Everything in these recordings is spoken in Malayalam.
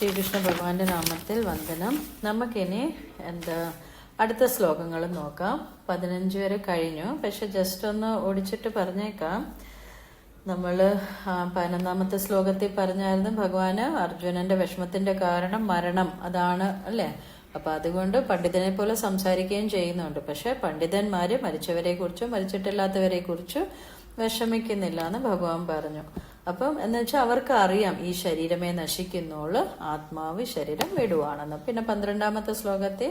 ശ്രീകൃഷ്ണ ഭഗവാന്റെ നാമത്തിൽ വന്ദനം. നമുക്കിനി അടുത്ത ശ്ലോകങ്ങൾ നോക്കാം. 15 വരെ കഴിഞ്ഞു. പക്ഷെ ജസ്റ്റ് ഒന്ന് ഓടിച്ചിട്ട് പറഞ്ഞേക്കാം. നമ്മൾ 11ാമത്തെ ശ്ലോകത്തിൽ പറഞ്ഞായിരുന്നു ഭഗവാന് അർജുനന്റെ വിഷമത്തിന്റെ കാരണം മരണം, അതാണ് അല്ലേ? അപ്പൊ അതുകൊണ്ട് പണ്ഡിതനെ പോലെ സംസാരിക്കുകയും ചെയ്യുന്നുണ്ട്. പക്ഷെ പണ്ഡിതന്മാര് മരിച്ചവരെ കുറിച്ചും മരിച്ചിട്ടില്ലാത്തവരെ കുറിച്ചും വിഷമിക്കുന്നില്ല എന്ന് ഭഗവാൻ പറഞ്ഞു. അപ്പം എന്ന് വെച്ചാൽ അവർക്ക് അറിയാം ഈ ശരീരമേ നശിക്കുന്നുള്ളു, ആത്മാവ് ശരീരം വിടുവാണെന്ന്. പിന്നെ 12ാമത്തെ ശ്ലോകത്തിൽ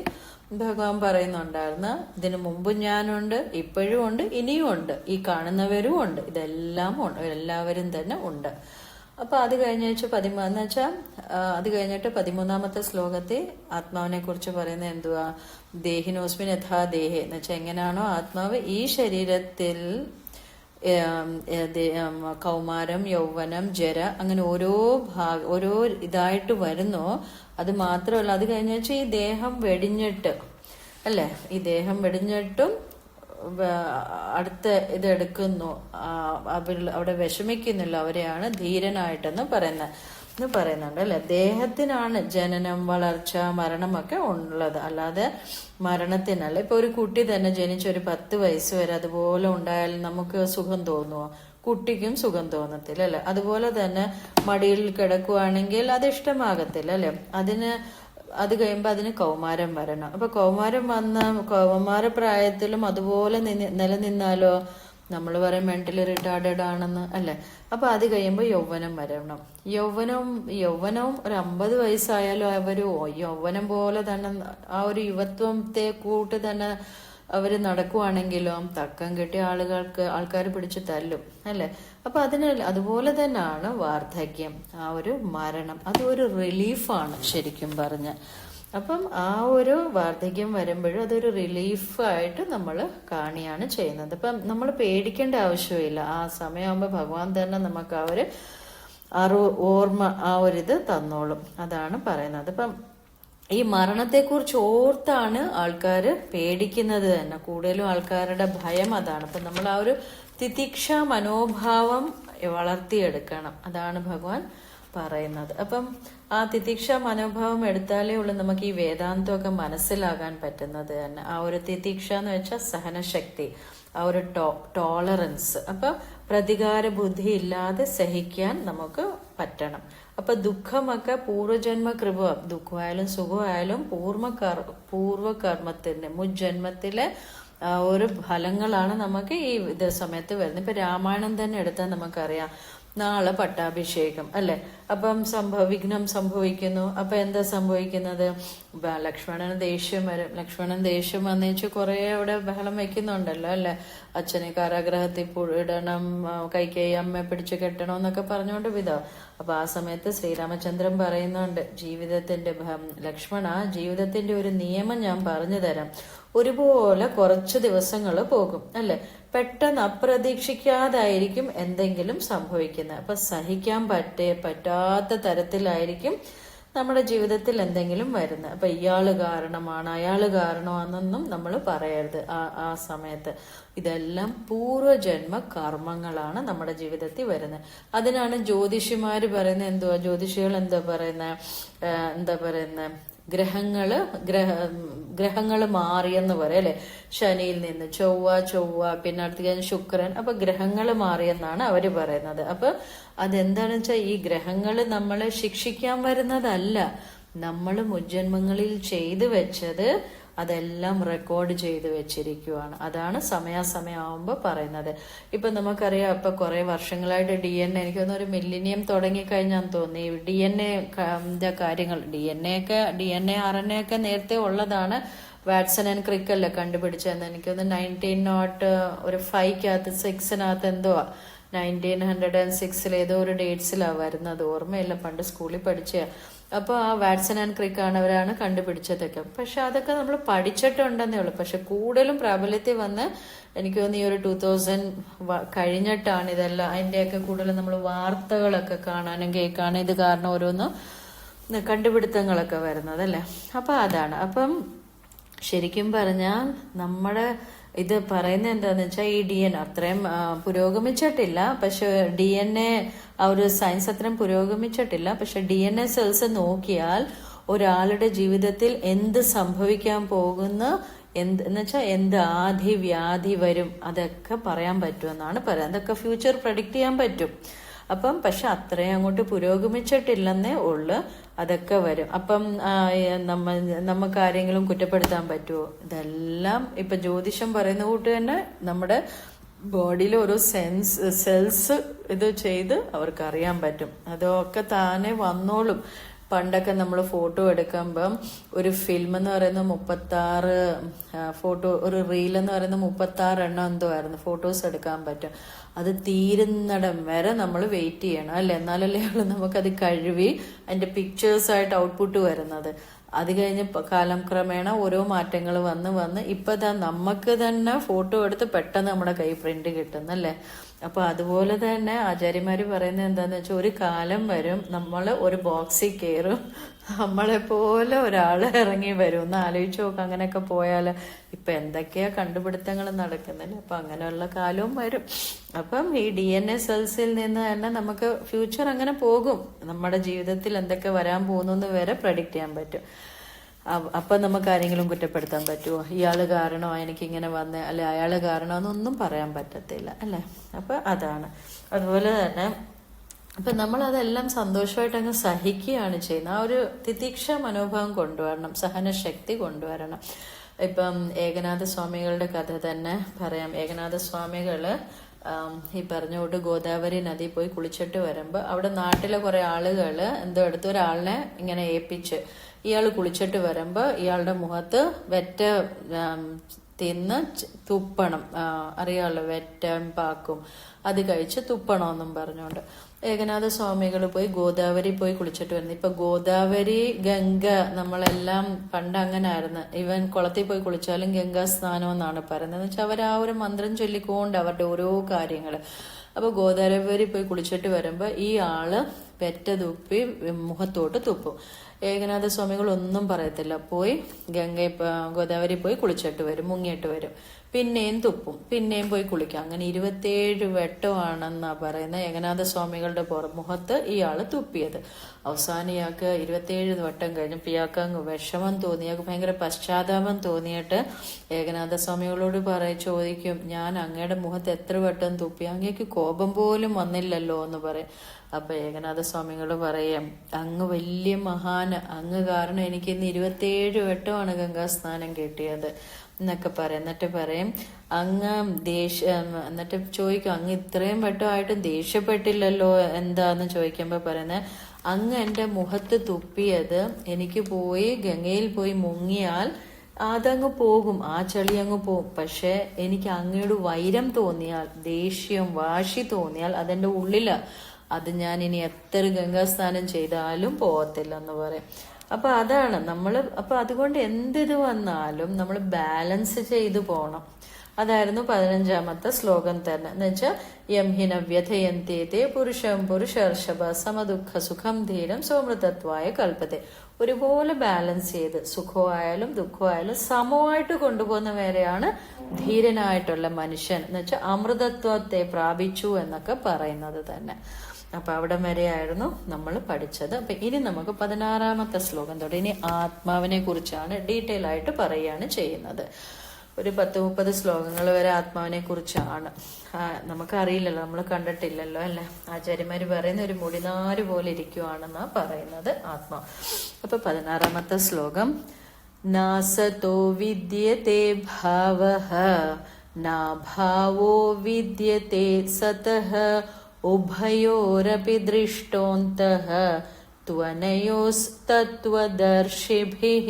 ഭഗവാൻ പറയുന്നുണ്ടായിരുന്നു, ഇതിനു മുമ്പും ഞാനുണ്ട്, ഇപ്പോഴും ഉണ്ട്, ഇനിയും ഉണ്ട്, ഈ കാണുന്നവരും ഉണ്ട്, ഇതെല്ലാം ഉണ്ട്, എല്ലാവരും തന്നെ ഉണ്ട്. അപ്പൊ അത് കഴിഞ്ഞിട്ട് അത് കഴിഞ്ഞിട്ട് 13ാമത്തെ ശ്ലോകത്തിൽ ആത്മാവിനെ കുറിച്ച് പറയുന്നത് എന്തുവാ? ദേഹിനോസ്മിൻ യഥാ ദേഹേ എന്ന് വെച്ചാൽ എങ്ങനെയാണോ ആത്മാവ് ഈ ശരീരത്തിൽ കൗമാരം, യൗവനം, ജര, അങ്ങനെ ഓരോ ഇതായിട്ട് വരുന്നോ, അത് മാത്രമല്ല അത് കഴിഞ്ഞ വെച്ചാൽ ഈ ദേഹം വെടിഞ്ഞിട്ട് അല്ലെ, ഈ ദേഹം വെടിഞ്ഞിട്ടും അടുത്ത ഇതെടുക്കുന്നു, അവിടെ വിഷമിക്കുന്നില്ല, അവരെയാണ് ധീരനായിട്ടെന്ന് പറയുന്നുണ്ട് അല്ലെ. ദേഹത്തിനാണ് ജനനം, വളർച്ച, മരണമൊക്കെ ഉള്ളത്, അല്ലാതെ മരണത്തിനല്ല. ഇപ്പൊ ഒരു കുട്ടി തന്നെ ജനിച്ച ഒരു 10 വയസ്സ് വരെ അതുപോലെ ഉണ്ടായാലും നമുക്ക് സുഖം തോന്നുമോ? കുട്ടിക്കും സുഖം തോന്നത്തില്ല അല്ലെ. അതുപോലെ തന്നെ മടിയിൽ കിടക്കുവാണെങ്കിൽ അത് ഇഷ്ടമാകത്തില്ല അല്ലെ. അത് കഴിയുമ്പോ അതിന് കൗമാരം വരണം. അപ്പൊ കൗമാരം വന്ന കൗമാരപ്രായത്തിലും അതുപോലെ നിലനിന്നാലോ നമ്മൾ പറയും മെന്റലി റിട്ടാർഡഡ് ആണെന്ന് അല്ലെ. അപ്പൊ അത് കഴിയുമ്പോൾ യൗവനം വരണം. യൗവനവും ഒരു 50 വയസ്സായാലും അവര് യൗവനം പോലെ തന്നെ ആ ഒരു യുവത്വത്തെ കൂട്ട് തന്നെ അവര് നടക്കുവാണെങ്കിലോ തക്കം കിട്ടിയ ആൾക്കാർ പിടിച്ച് തല്ലും അല്ലെ. അപ്പൊ അതുപോലെ തന്നെയാണ് വാർദ്ധക്യം, ആ ഒരു മരണം, അതൊരു റിലീഫാണ് ശരിക്കും പറഞ്ഞ. അപ്പം ആ ഒരു വാർദ്ധക്യം വരുമ്പോഴും അതൊരു റിലീഫായിട്ട് നമ്മൾ കാണുകയാണ് ചെയ്യുന്നത്. അപ്പം നമ്മൾ പേടിക്കേണ്ട ആവശ്യമില്ല. ആ സമയമാകുമ്പോൾ ഭഗവാൻ തന്നെ നമുക്ക് ഓർമ്മ ആ ഒരിത് തന്നോളും, അതാണ് പറയുന്നത്. അപ്പം ഈ മരണത്തെക്കുറിച്ച് ഓർത്താണ് ആൾക്കാര് പേടിക്കുന്നത് തന്നെ. കൂടുതലും ആൾക്കാരുടെ ഭയം അതാണ്. അപ്പം നമ്മൾ ആ ഒരു തിതിക്ഷ മനോഭാവം വളർത്തിയെടുക്കണം, അതാണ് ഭഗവാൻ പറയുന്നത്. അപ്പം ആ തിതിക്ഷ മനോഭാവം എടുത്താലേ ഉള്ളൂ നമുക്ക് ഈ വേദാന്തമൊക്കെ മനസ്സിലാകാൻ പറ്റുന്നത് തന്നെ. ആ ഒരു തിതിക്ഷ എന്ന് വെച്ചാൽ സഹനശക്തി, ആ ഒരു ടോളറൻസ്. അപ്പൊ പ്രതികാര ബുദ്ധി ഇല്ലാതെ സഹിക്കാൻ നമുക്ക് പറ്റണം. അപ്പൊ ദുഃഖമൊക്കെ പൂർവ്വജന്മ കൃപ, ദുഃഖമായാലും സുഖമായാലും പൂർവ്വകർമ്മത്തിന്റെ മുജ്ജന്മത്തിലെ ഒരു ഫലങ്ങളാണ് നമുക്ക് ഈ സമയത്ത് വരുന്നത്. ഇപ്പൊ രാമായണം തന്നെ എടുത്താൽ നമുക്കറിയാം, നാളെ പട്ടാഭിഷേകം അല്ലെ. അപ്പം വിഘ്നം സംഭവിക്കുന്നു. അപ്പൊ എന്താ സംഭവിക്കുന്നത്? ലക്ഷ്മണന് ദേഷ്യം വരും. ലക്ഷ്മണൻ ദേഷ്യം വന്നേച്ച് കുറെ അവിടെ ബഹളം വെക്കുന്നുണ്ടല്ലോ അല്ലെ. അച്ഛനെ കാരാഗ്രഹത്തിൽ ഇടണം, കൈകേയി അമ്മയെ പിടിച്ചു കെട്ടണം എന്നൊക്കെ പറഞ്ഞുകൊണ്ട് അപ്പൊ ആ സമയത്ത് ശ്രീരാമചന്ദ്രൻ പറയുന്നുണ്ട്, ലക്ഷ്മണ, ജീവിതത്തിന്റെ ഒരു നിയമം ഞാൻ പറഞ്ഞു തരാം. ഒരുപോലെ കുറച്ച് ദിവസങ്ങൾ പോകും അല്ലെ. പെട്ടെന്ന് അപ്രതീക്ഷിക്കാതായിരിക്കും എന്തെങ്കിലും സംഭവിക്കുന്നത്. അപ്പൊ സഹിക്കാൻ പറ്റാത്ത തരത്തിലായിരിക്കും നമ്മുടെ ജീവിതത്തിൽ എന്തെങ്കിലും വരുന്നത്. അപ്പൊ ഇയാള് കാരണമാണ്, അയാള് കാരണമാണെന്നൊന്നും നമ്മൾ പറയരുത് ആ സമയത്ത്. ഇതെല്ലാം പൂർവ്വജന്മ കർമ്മങ്ങളാണ് നമ്മുടെ ജീവിതത്തിൽ വരുന്നത്. അതിനാണ് ജ്യോതിഷിമാര് പറയുന്നത് എന്തുവാ? ജ്യോതിഷികൾ എന്താ പറയുന്നത്? ഗ്രഹങ്ങള് മാറിയെന്ന് പറയാം അല്ലെ. ശനിയിൽ നിന്ന് ചൊവ്വ, പിന്നെ അടുത്ത ശുക്രൻ. അപ്പൊ ഗ്രഹങ്ങള് മാറിയെന്നാണ് അവര് പറയുന്നത്. അപ്പൊ അതെന്താണെന്ന് വെച്ചാൽ ഈ ഗ്രഹങ്ങള് നമ്മളെ ശിക്ഷിക്കാൻ വരുന്നതല്ല, നമ്മള് മുജ്ജന്മങ്ങളിൽ ചെയ്തു വെച്ചത് അതെല്ലാം റെക്കോർഡ് ചെയ്ത് വെച്ചിരിക്കുവാണ്. അതാണ് സമയാസമയമാകുമ്പോൾ പറയുന്നത്. ഇപ്പൊ നമുക്കറിയാം, ഇപ്പൊ കുറെ വർഷങ്ങളായിട്ട് DNA, എനിക്ക് തോന്നുന്നു ഒരു മില്ലിനിയം തുടങ്ങിക്കഴിഞ്ഞാന്ന് തോന്നി ഈ DNA കാര്യങ്ങൾ. DNA RNA ഒക്കെ നേരത്തെ ഉള്ളതാണ്. വാട്സൺ ആൻഡ് ക്രിക്ക് അല്ലേ കണ്ടുപിടിച്ചതെന്ന് എനിക്ക് തോന്നുന്നു 1905 എന്തോ 1906 ഏതോ ഒരു ഡേറ്റ്സിലാണ് വരുന്നത്, ഓർമ്മയില്ല, പണ്ട് സ്കൂളിൽ പഠിച്ച. അപ്പൊ ആ വാട്സൺ ആൻഡ് ക്രിക്ക് അവരാണ് കണ്ടുപിടിച്ചതൊക്കെ. പക്ഷെ അതൊക്കെ നമ്മൾ പഠിച്ചിട്ടുണ്ടെന്നേ ഉള്ളു. പക്ഷെ കൂടുതലും പ്രാബല്യത്തിൽ വന്ന് എനിക്ക് തോന്നുന്നു ഈ ഒരു 2000 കഴിഞ്ഞിട്ടാണ് ഇതെല്ലാം, അതിന്റെയൊക്കെ കൂടുതലും നമ്മൾ വാർത്തകളൊക്കെ കാണാനും കേൾക്കാനും ഇത് കാരണം ഓരോന്ന് കണ്ടുപിടുത്തങ്ങളൊക്കെ വരുന്നത് അല്ലേ. അപ്പൊ അതാണ്. അപ്പം ശരിക്കും പറഞ്ഞാൽ നമ്മുടെ ഇത് പറയുന്നത് എന്താന്ന് വെച്ചാൽ ഈ DNA അത്രയും പുരോഗമിച്ചിട്ടില്ല. പക്ഷെ DNA ആ ഒരു സയൻസ് അത്രയും പുരോഗമിച്ചിട്ടില്ല. പക്ഷെ DNA സെൽസ് നോക്കിയാൽ ഒരാളുടെ ജീവിതത്തിൽ എന്ത് സംഭവിക്കാൻ പോകുന്ന എന്ന് വെച്ചാൽ എന്ത് ആധി വ്യാധി വരും അതൊക്കെ പറയാൻ പറ്റുമെന്നാണ് പറയുന്നത്. അതൊക്കെ ഫ്യൂച്ചർ പ്രഡിക്റ്റ് ചെയ്യാൻ പറ്റും. അപ്പം പക്ഷെ അത്രയും അങ്ങോട്ട് പുരോഗമിച്ചിട്ടില്ലെന്നേ ഉള്ളു. അതൊക്കെ വരും. അപ്പം നമുക്ക് ആരെങ്കിലും കുറ്റപ്പെടുത്താൻ പറ്റുമോ? ഇതെല്ലാം ഇപ്പൊ ജ്യോതിഷം പറയുന്ന കൂട്ട് തന്നെ നമ്മുടെ ബോഡിയിൽ ഓരോ സെൽസ് ഇത് ചെയ്ത് അവർക്ക് അറിയാൻ പറ്റും. അതൊക്കെ താനെ വന്നോളും. പണ്ടൊക്കെ നമ്മൾ ഫോട്ടോ എടുക്കുമ്പം ഒരു ഫിലിം എന്ന് പറയുന്നത് 36 ഫോട്ടോ, ഒരു റീൽ എന്ന് പറയുന്നത് 36 എണ്ണം എന്തോ ആയിരുന്നു ഫോട്ടോസ് എടുക്കാൻ പറ്റും. അത് തീരുന്നിടം വരെ നമ്മൾ വെയിറ്റ് ചെയ്യണം അല്ലെ, എന്നാലല്ലേ നമുക്കത് കഴുകി അതിന്റെ പിക്ചേഴ്സായിട്ട് ഔട്ട്പുട്ട് വരുന്നത്. അത് കഴിഞ്ഞ് കാലം ക്രമേണ ഓരോ മാറ്റങ്ങൾ വന്ന് ഇപ്പൊ നമുക്ക് തന്നെ ഫോട്ടോ എടുത്ത് പെട്ടെന്ന് നമ്മുടെ കൈ പ്രിന്റ് കിട്ടുന്നല്ലേ. അപ്പൊ അതുപോലെ തന്നെ ആചാര്യന്മാര് പറയുന്നത് എന്താന്ന് വെച്ചാൽ ഒരു കാലം വരും നമ്മൾ ഒരു ബോക്സിൽ കയറും, നമ്മളെപ്പോലെ ഒരാൾ ഇറങ്ങി വരും. ഒന്ന് ആലോചിച്ച് നോക്കാം, അങ്ങനെയൊക്കെ പോയാല് ഇപ്പൊ എന്തൊക്കെയാ കണ്ടുപിടുത്തങ്ങൾ നടക്കുന്നില്ല. അപ്പൊ അങ്ങനെയുള്ള കാലവും വരും. അപ്പം ഈ DNA സെൽസിൽ നിന്ന് തന്നെ നമുക്ക് ഫ്യൂച്ചർ അങ്ങനെ പോകും. നമ്മുടെ ജീവിതത്തിൽ എന്തൊക്കെ വരാൻ പോകുന്നു വരെ പ്രഡിക്റ്റ് ചെയ്യാൻ പറ്റും. അപ്പൊ നമുക്ക് ആരെങ്കിലും കുറ്റപ്പെടുത്താൻ പറ്റുമോ? ഇയാള് കാരണോ എനിക്ക് ഇങ്ങനെ വന്നേ, അല്ലെ അയാള് കാരണോ എന്നൊന്നും പറയാൻ പറ്റത്തില്ല അല്ലെ. അപ്പൊ അതാണ്. അതുപോലെ തന്നെ അപ്പൊ നമ്മൾ അതെല്ലാം സന്തോഷമായിട്ട് അങ്ങ് സഹിക്കുകയാണ് ചെയ്യുന്നത്. ആ ഒരു തിതിക്ഷ മനോഭാവം കൊണ്ടുവരണം, സഹനശക്തി കൊണ്ടുവരണം. ഇപ്പം ഏകനാഥ സ്വാമികളുടെ കഥ തന്നെ പറയാം. ഏകനാഥ സ്വാമികള് ഈ പറഞ്ഞുകൊണ്ട് ഗോദാവരി നദി പോയി കുളിച്ചിട്ട് വരുമ്പോ അവിടെ നാട്ടിലെ കുറെ ആളുകള് എന്തോ എടുത്ത് ഒരാളിനെ ഇങ്ങനെ ഏൽപ്പിച്ച് ഇയാൾ കുളിച്ചിട്ട് വരുമ്പോ ഇയാളുടെ മുഖത്ത് വെറ്റ തിന്ന് തുപ്പണം, അറിയാമല്ലോ, വെറ്റം പാക്കും അത് കഴിച്ച് തുപ്പണമെന്നും പറഞ്ഞുകൊണ്ട് ഏകനാഥ സ്വാമികൾ പോയി ഗോദാവരി പോയി കുളിച്ചിട്ട് വരുന്നു. ഇപ്പൊ ഗോദാവരി ഗംഗ നമ്മളെല്ലാം പണ്ട് അങ്ങനെ ആയിരുന്നു. ഇവൻ കുളത്തിൽ പോയി കുളിച്ചാലും ഗംഗാ സ്നാനം എന്നാണ് പറയുന്നത്. എന്ന് വെച്ചാൽ അവർ ആ ഒരു മന്ത്രം ചൊല്ലിക്കൊണ്ട് അവരുടെ ഓരോ കാര്യങ്ങള്. അപ്പൊ ഗോദാവരി പോയി കുളിച്ചിട്ട് വരുമ്പോ ഈ ആള് പെറ്റ തുപ്പി മുഖത്തോട്ട് തുപ്പും. ഏകനാഥ സ്വാമികൾ ഒന്നും പറയത്തില്ല, പോയി ഗോദാവരി പോയി കുളിച്ചിട്ട് വരും, മുങ്ങിയിട്ട് വരും, പിന്നെയും തുപ്പും, പിന്നെയും പോയി കുളിക്കും. അങ്ങനെ 27 വെട്ടമാണെന്നാ പറയുന്നത് ഏകനാഥ സ്വാമികളുടെ മുഖത്ത് ഇയാള് തുപ്പിയത്. അവസാനം ഇയാൾക്ക് 27 വട്ടം കഴിഞ്ഞപ്പോൾ ഇയാൾക്ക് അങ്ങ് വിഷമം തോന്നി, ഇയാൾക്ക് ഭയങ്കര പശ്ചാത്താപം തോന്നിയിട്ട് ഏകനാഥ സ്വാമികളോട് ചോദിക്കും, ഞാൻ അങ്ങയുടെ മുഖത്ത് എത്ര വട്ടം തുപ്പി, അങ്ങേക്ക് കോപം പോലും വന്നില്ലല്ലോ എന്ന് പറയും. അപ്പൊ ഏകനാഥ സ്വാമികൾ പറയും, അങ്ങ് വലിയ മഹാന്, അങ്ങ് കാരണം എനിക്ക് ഇന്ന് 27 വട്ടമാണ് ഗംഗാസ്നാനം കിട്ടിയത് എന്നൊക്കെ പറയും. എന്നിട്ട് പറയും അങ്ങ് എന്നിട്ട് ചോദിക്കും, അങ്ങ് ഇത്രയും വട്ടമായിട്ടും ദേഷ്യപ്പെട്ടില്ലല്ലോ എന്താന്ന് ചോദിക്കുമ്പോ പറയുന്നത്, അങ്ങ് എന്റെ മുഖത്ത് തുപ്പിയത് എനിക്ക് പോയി ഗംഗയിൽ പോയി മുങ്ങിയാൽ അതങ്ങ് പോകും, ആ ചളി അങ്ങ് പോകും. പക്ഷെ എനിക്ക് അങ്ങയോട് വൈരം തോന്നിയാൽ, ദേഷ്യം വാശി തോന്നിയാൽ അതെന്റെ ഉള്ളിലാ, അത് ഞാൻ ഇനി എത്ര ഗംഗാസ്നാനം ചെയ്താലും പോകത്തില്ല എന്ന് പറയും. അപ്പൊ അതാണ് നമ്മള്. അപ്പൊ അതുകൊണ്ട് എന്തിത് വന്നാലും നമ്മൾ ബാലൻസ് ചെയ്തു പോണം. അതായിരുന്നു 15ാമത്തെ ശ്ലോകം തന്നെ. എന്ന് വെച്ചാൽ യംഹിന വ്യഥയന്തേ പുരുഷം പുരുഷർഷഭ സമദുഃഖ സുഖം ധീരം സോമൃതത്വായ കൽപ്പത്തെ. ഒരുപോലെ ബാലൻസ് ചെയ്ത് സുഖമായാലും ദുഃഖമായാലും സമമായിട്ട് കൊണ്ടുപോകുന്നവരെയാണ് ധീരനായിട്ടുള്ള മനുഷ്യൻ. എന്ന് വെച്ചാൽ അമൃതത്വത്തെ പ്രാപിച്ചു എന്നൊക്കെ പറയുന്നത് തന്നെ. അപ്പൊ അവിടം വരെയായിരുന്നു നമ്മൾ പഠിച്ചത്. അപ്പൊ ഇനി നമുക്ക് 16ാമത്തെ ശ്ലോകം തൊട്ട് ഇനി ആത്മാവിനെ കുറിച്ചാണ് ഡീറ്റെയിൽ ആയിട്ട് പറയുകയാണ് ചെയ്യുന്നത്. ഒരു 10-30 ശ്ലോകങ്ങൾ വരെ ആത്മാവിനെ കുറിച്ചാണ്. നമുക്കറിയില്ലല്ലോ, നമ്മൾ കണ്ടിട്ടില്ലല്ലോ അല്ലെ. ആചാര്യന്മാര് പറയുന്ന ഒരു മുടിനാര് പോലെ ഇരിക്കുവാണെന്നാ പറയുന്നത് ആത്മാ. അപ്പൊ 16ാമത്തെ ശ്ലോകം, നാസതോ വിദ്യത്തെ ഭാവഃ നാഭാവോ വിദ്യത്തെ സതഃ ഉഭയോരപി ദൃഷ്ടോന്തഃ ത്വനയോസ്തത്വദർശിഭിഃ.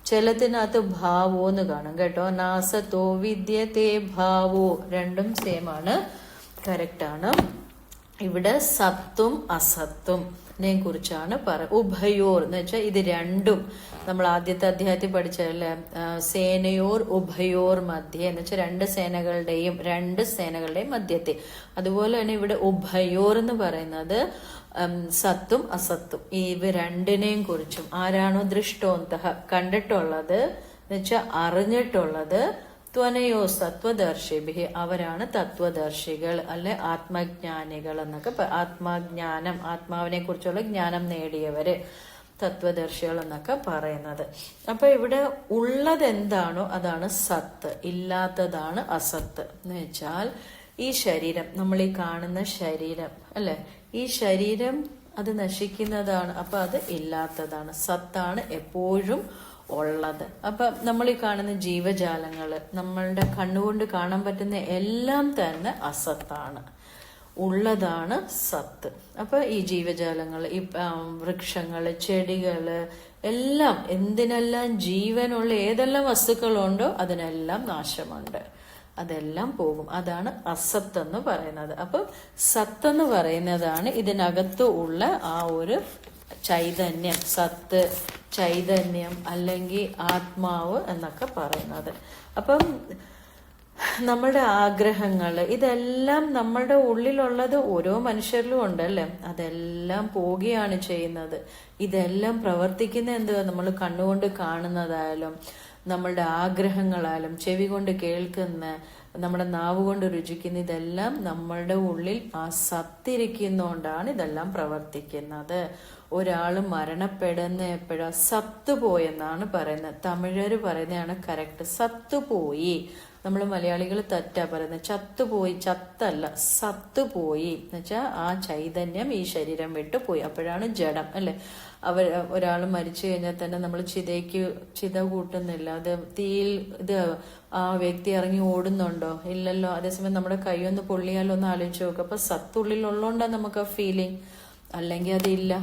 ചിലതിനകത്ത് ഭാവോ എന്ന് കാണും കേട്ടോ. നാസതോ വിദ്യത്തെ ഭാവോ, രണ്ടും സെയിമാണ്, കറക്റ്റ് ആണ്. ഇവിടെ സത്തും അസത്തും കുറിച്ചാണ് ഉഭയോർ എന്ന് വെച്ചാൽ ഇത് രണ്ടും നമ്മൾ ആദ്യത്തെ അധ്യായത്തിൽ പഠിച്ചല്ലേ, സേനയോർ ഉഭയോർ മധ്യേ എന്ന് വെച്ചാൽ രണ്ട് സേനകളുടെയും മധ്യത്തെ. അതുപോലെ തന്നെ ഇവിടെ ഉഭയോർ എന്ന് പറയുന്നത് സത്തും അസത്തും ഇവ രണ്ടിനെയും കുറിച്ചും. ആരാണോ ദൃഷ്ടോന്തഃ കണ്ടിട്ടുള്ളത് എന്ന് വെച്ചാൽ അറിഞ്ഞിട്ടുള്ളത്, ത്വനയോ തത്വദർശിഭി, അവരാണ് തത്വദർശികൾ അല്ലെ ആത്മജ്ഞാനികൾ എന്നൊക്കെ. ആത്മജ്ഞാനം, ആത്മാവിനെ കുറിച്ചുള്ള ജ്ഞാനം നേടിയവര് തത്വദർശികൾ എന്നൊക്കെ പറയുന്നത്. അപ്പൊ ഇവിടെ ഉള്ളത് എന്താണോ അതാണ് സത്ത്, ഇല്ലാത്തതാണ് അസത്ത്. എന്ന് വെച്ചാൽ ഈ ശരീരം, നമ്മൾ ഈ കാണുന്ന ശരീരം അല്ലെ, ഈ ശരീരം അത് നശിക്കുന്നതാണ്, അപ്പൊ അത് ഇല്ലാത്തതാണ്. സത്താണ് എപ്പോഴും ഉള്ളത്. അപ്പൊ നമ്മൾ ഈ കാണുന്ന ജീവജാലങ്ങള്, നമ്മളുടെ കണ്ണുകൊണ്ട് കാണാൻ പറ്റുന്ന എല്ലാം തന്നെ അസത്താണ്, ഉള്ളതാണ് സത്ത്. അപ്പൊ ഈ ജീവജാലങ്ങൾ, ഈ വൃക്ഷങ്ങള്, ചെടികള് എല്ലാം, എന്തിനെല്ലാം ജീവനുള്ള ഏതെല്ലാം വസ്തുക്കളുണ്ടോ അതിനെല്ലാം നാശമുണ്ട്, അതെല്ലാം പോകും. അതാണ് അസത്ത് എന്ന് പറയുന്നത്. അപ്പൊ സത്ത് എന്ന് പറയുന്നതാണ് ഇതിനകത്ത് ഉള്ള ആ ഒരു ചൈതന്യം, സത്ത്, ചൈതന്യം അല്ലെങ്കിൽ ആത്മാവ് എന്നൊക്കെ പറയുന്നത്. അപ്പം നമ്മളുടെ ആഗ്രഹങ്ങള് ഇതെല്ലാം നമ്മളുടെ ഉള്ളിലുള്ളത് ഓരോ മനുഷ്യരിലും ഉണ്ടല്ലേ, അതെല്ലാം പോവുകയാണ് ചെയ്യുന്നത്. ഇതെല്ലാം പ്രവർത്തിക്കുന്ന എന്തുവാ, നമ്മൾ കണ്ണുകൊണ്ട് കാണുന്നതായാലും നമ്മളുടെ ആഗ്രഹങ്ങളായാലും ചെവി കൊണ്ട് കേൾക്കുന്ന, നമ്മുടെ നാവ് കൊണ്ട് രുചിക്കുന്ന, ഇതെല്ലാം നമ്മളുടെ ഉള്ളിൽ ആ സത്തിരിക്കുന്നോണ്ടാണ് ഇതെല്ലാം പ്രവർത്തിക്കുന്നത്. ഒരാള് മരണപ്പെടുന്ന എപ്പോഴാ, സത്തുപോയെന്നാണ് പറയുന്നത്. തമിഴര് പറയുന്നതാണ് കറക്റ്റ്, സത്തുപോയി. നമ്മൾ മലയാളികൾ തെറ്റാ പറയുന്നത്, ചത്തുപോയി. ചത്തല്ല, സത്തുപോയി എന്ന് വെച്ചാൽ ആ ചൈതന്യം ഈ ശരീരം വിട്ടു പോയി. അപ്പോഴാണ് ജഡം അല്ലെ. ഒരാൾ മരിച്ചു കഴിഞ്ഞാൽ തന്നെ നമ്മൾ ചിത കൂട്ടുന്നില്ല, അത് തീയിൽ ഇത് ആ വ്യക്തി ഇറങ്ങി ഓടുന്നുണ്ടോ, ഇല്ലല്ലോ. അതേസമയം നമ്മുടെ കൈയൊന്ന് പൊള്ളിയാലോ ഒന്ന് ആലോചിച്ച് നോക്കുക. അപ്പൊ സത്തുള്ളിലുള്ളതുകൊണ്ടാണ് നമുക്ക് ആ ഫീലിംഗ്, അല്ലെങ്കിൽ അതില്ല.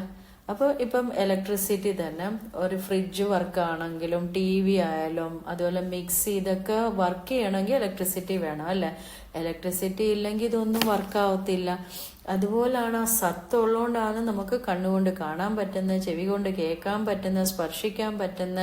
അപ്പോൾ ഇപ്പം ഇലക്ട്രിസിറ്റി തന്നെ, ഒരു ഫ്രിഡ്ജ് വർക്ക് ആണെങ്കിലും TV ആയാലും അതുപോലെ മിക്സി, ഇതൊക്കെ വർക്ക് ചെയ്യണമെങ്കിൽ ഇലക്ട്രിസിറ്റി വേണം അല്ലെ. ഇലക്ട്രിസിറ്റി ഇല്ലെങ്കിൽ ഇതൊന്നും വർക്ക് ആവത്തില്ല. അതുപോലാണ് ആ സത്ത് ഉള്ളതുകൊണ്ടാണ് നമുക്ക് കണ്ണുകൊണ്ട് കാണാൻ പറ്റുന്നത്, ചെവി കൊണ്ട് കേൾക്കാൻ പറ്റുന്ന, സ്പർശിക്കാൻ പറ്റുന്ന,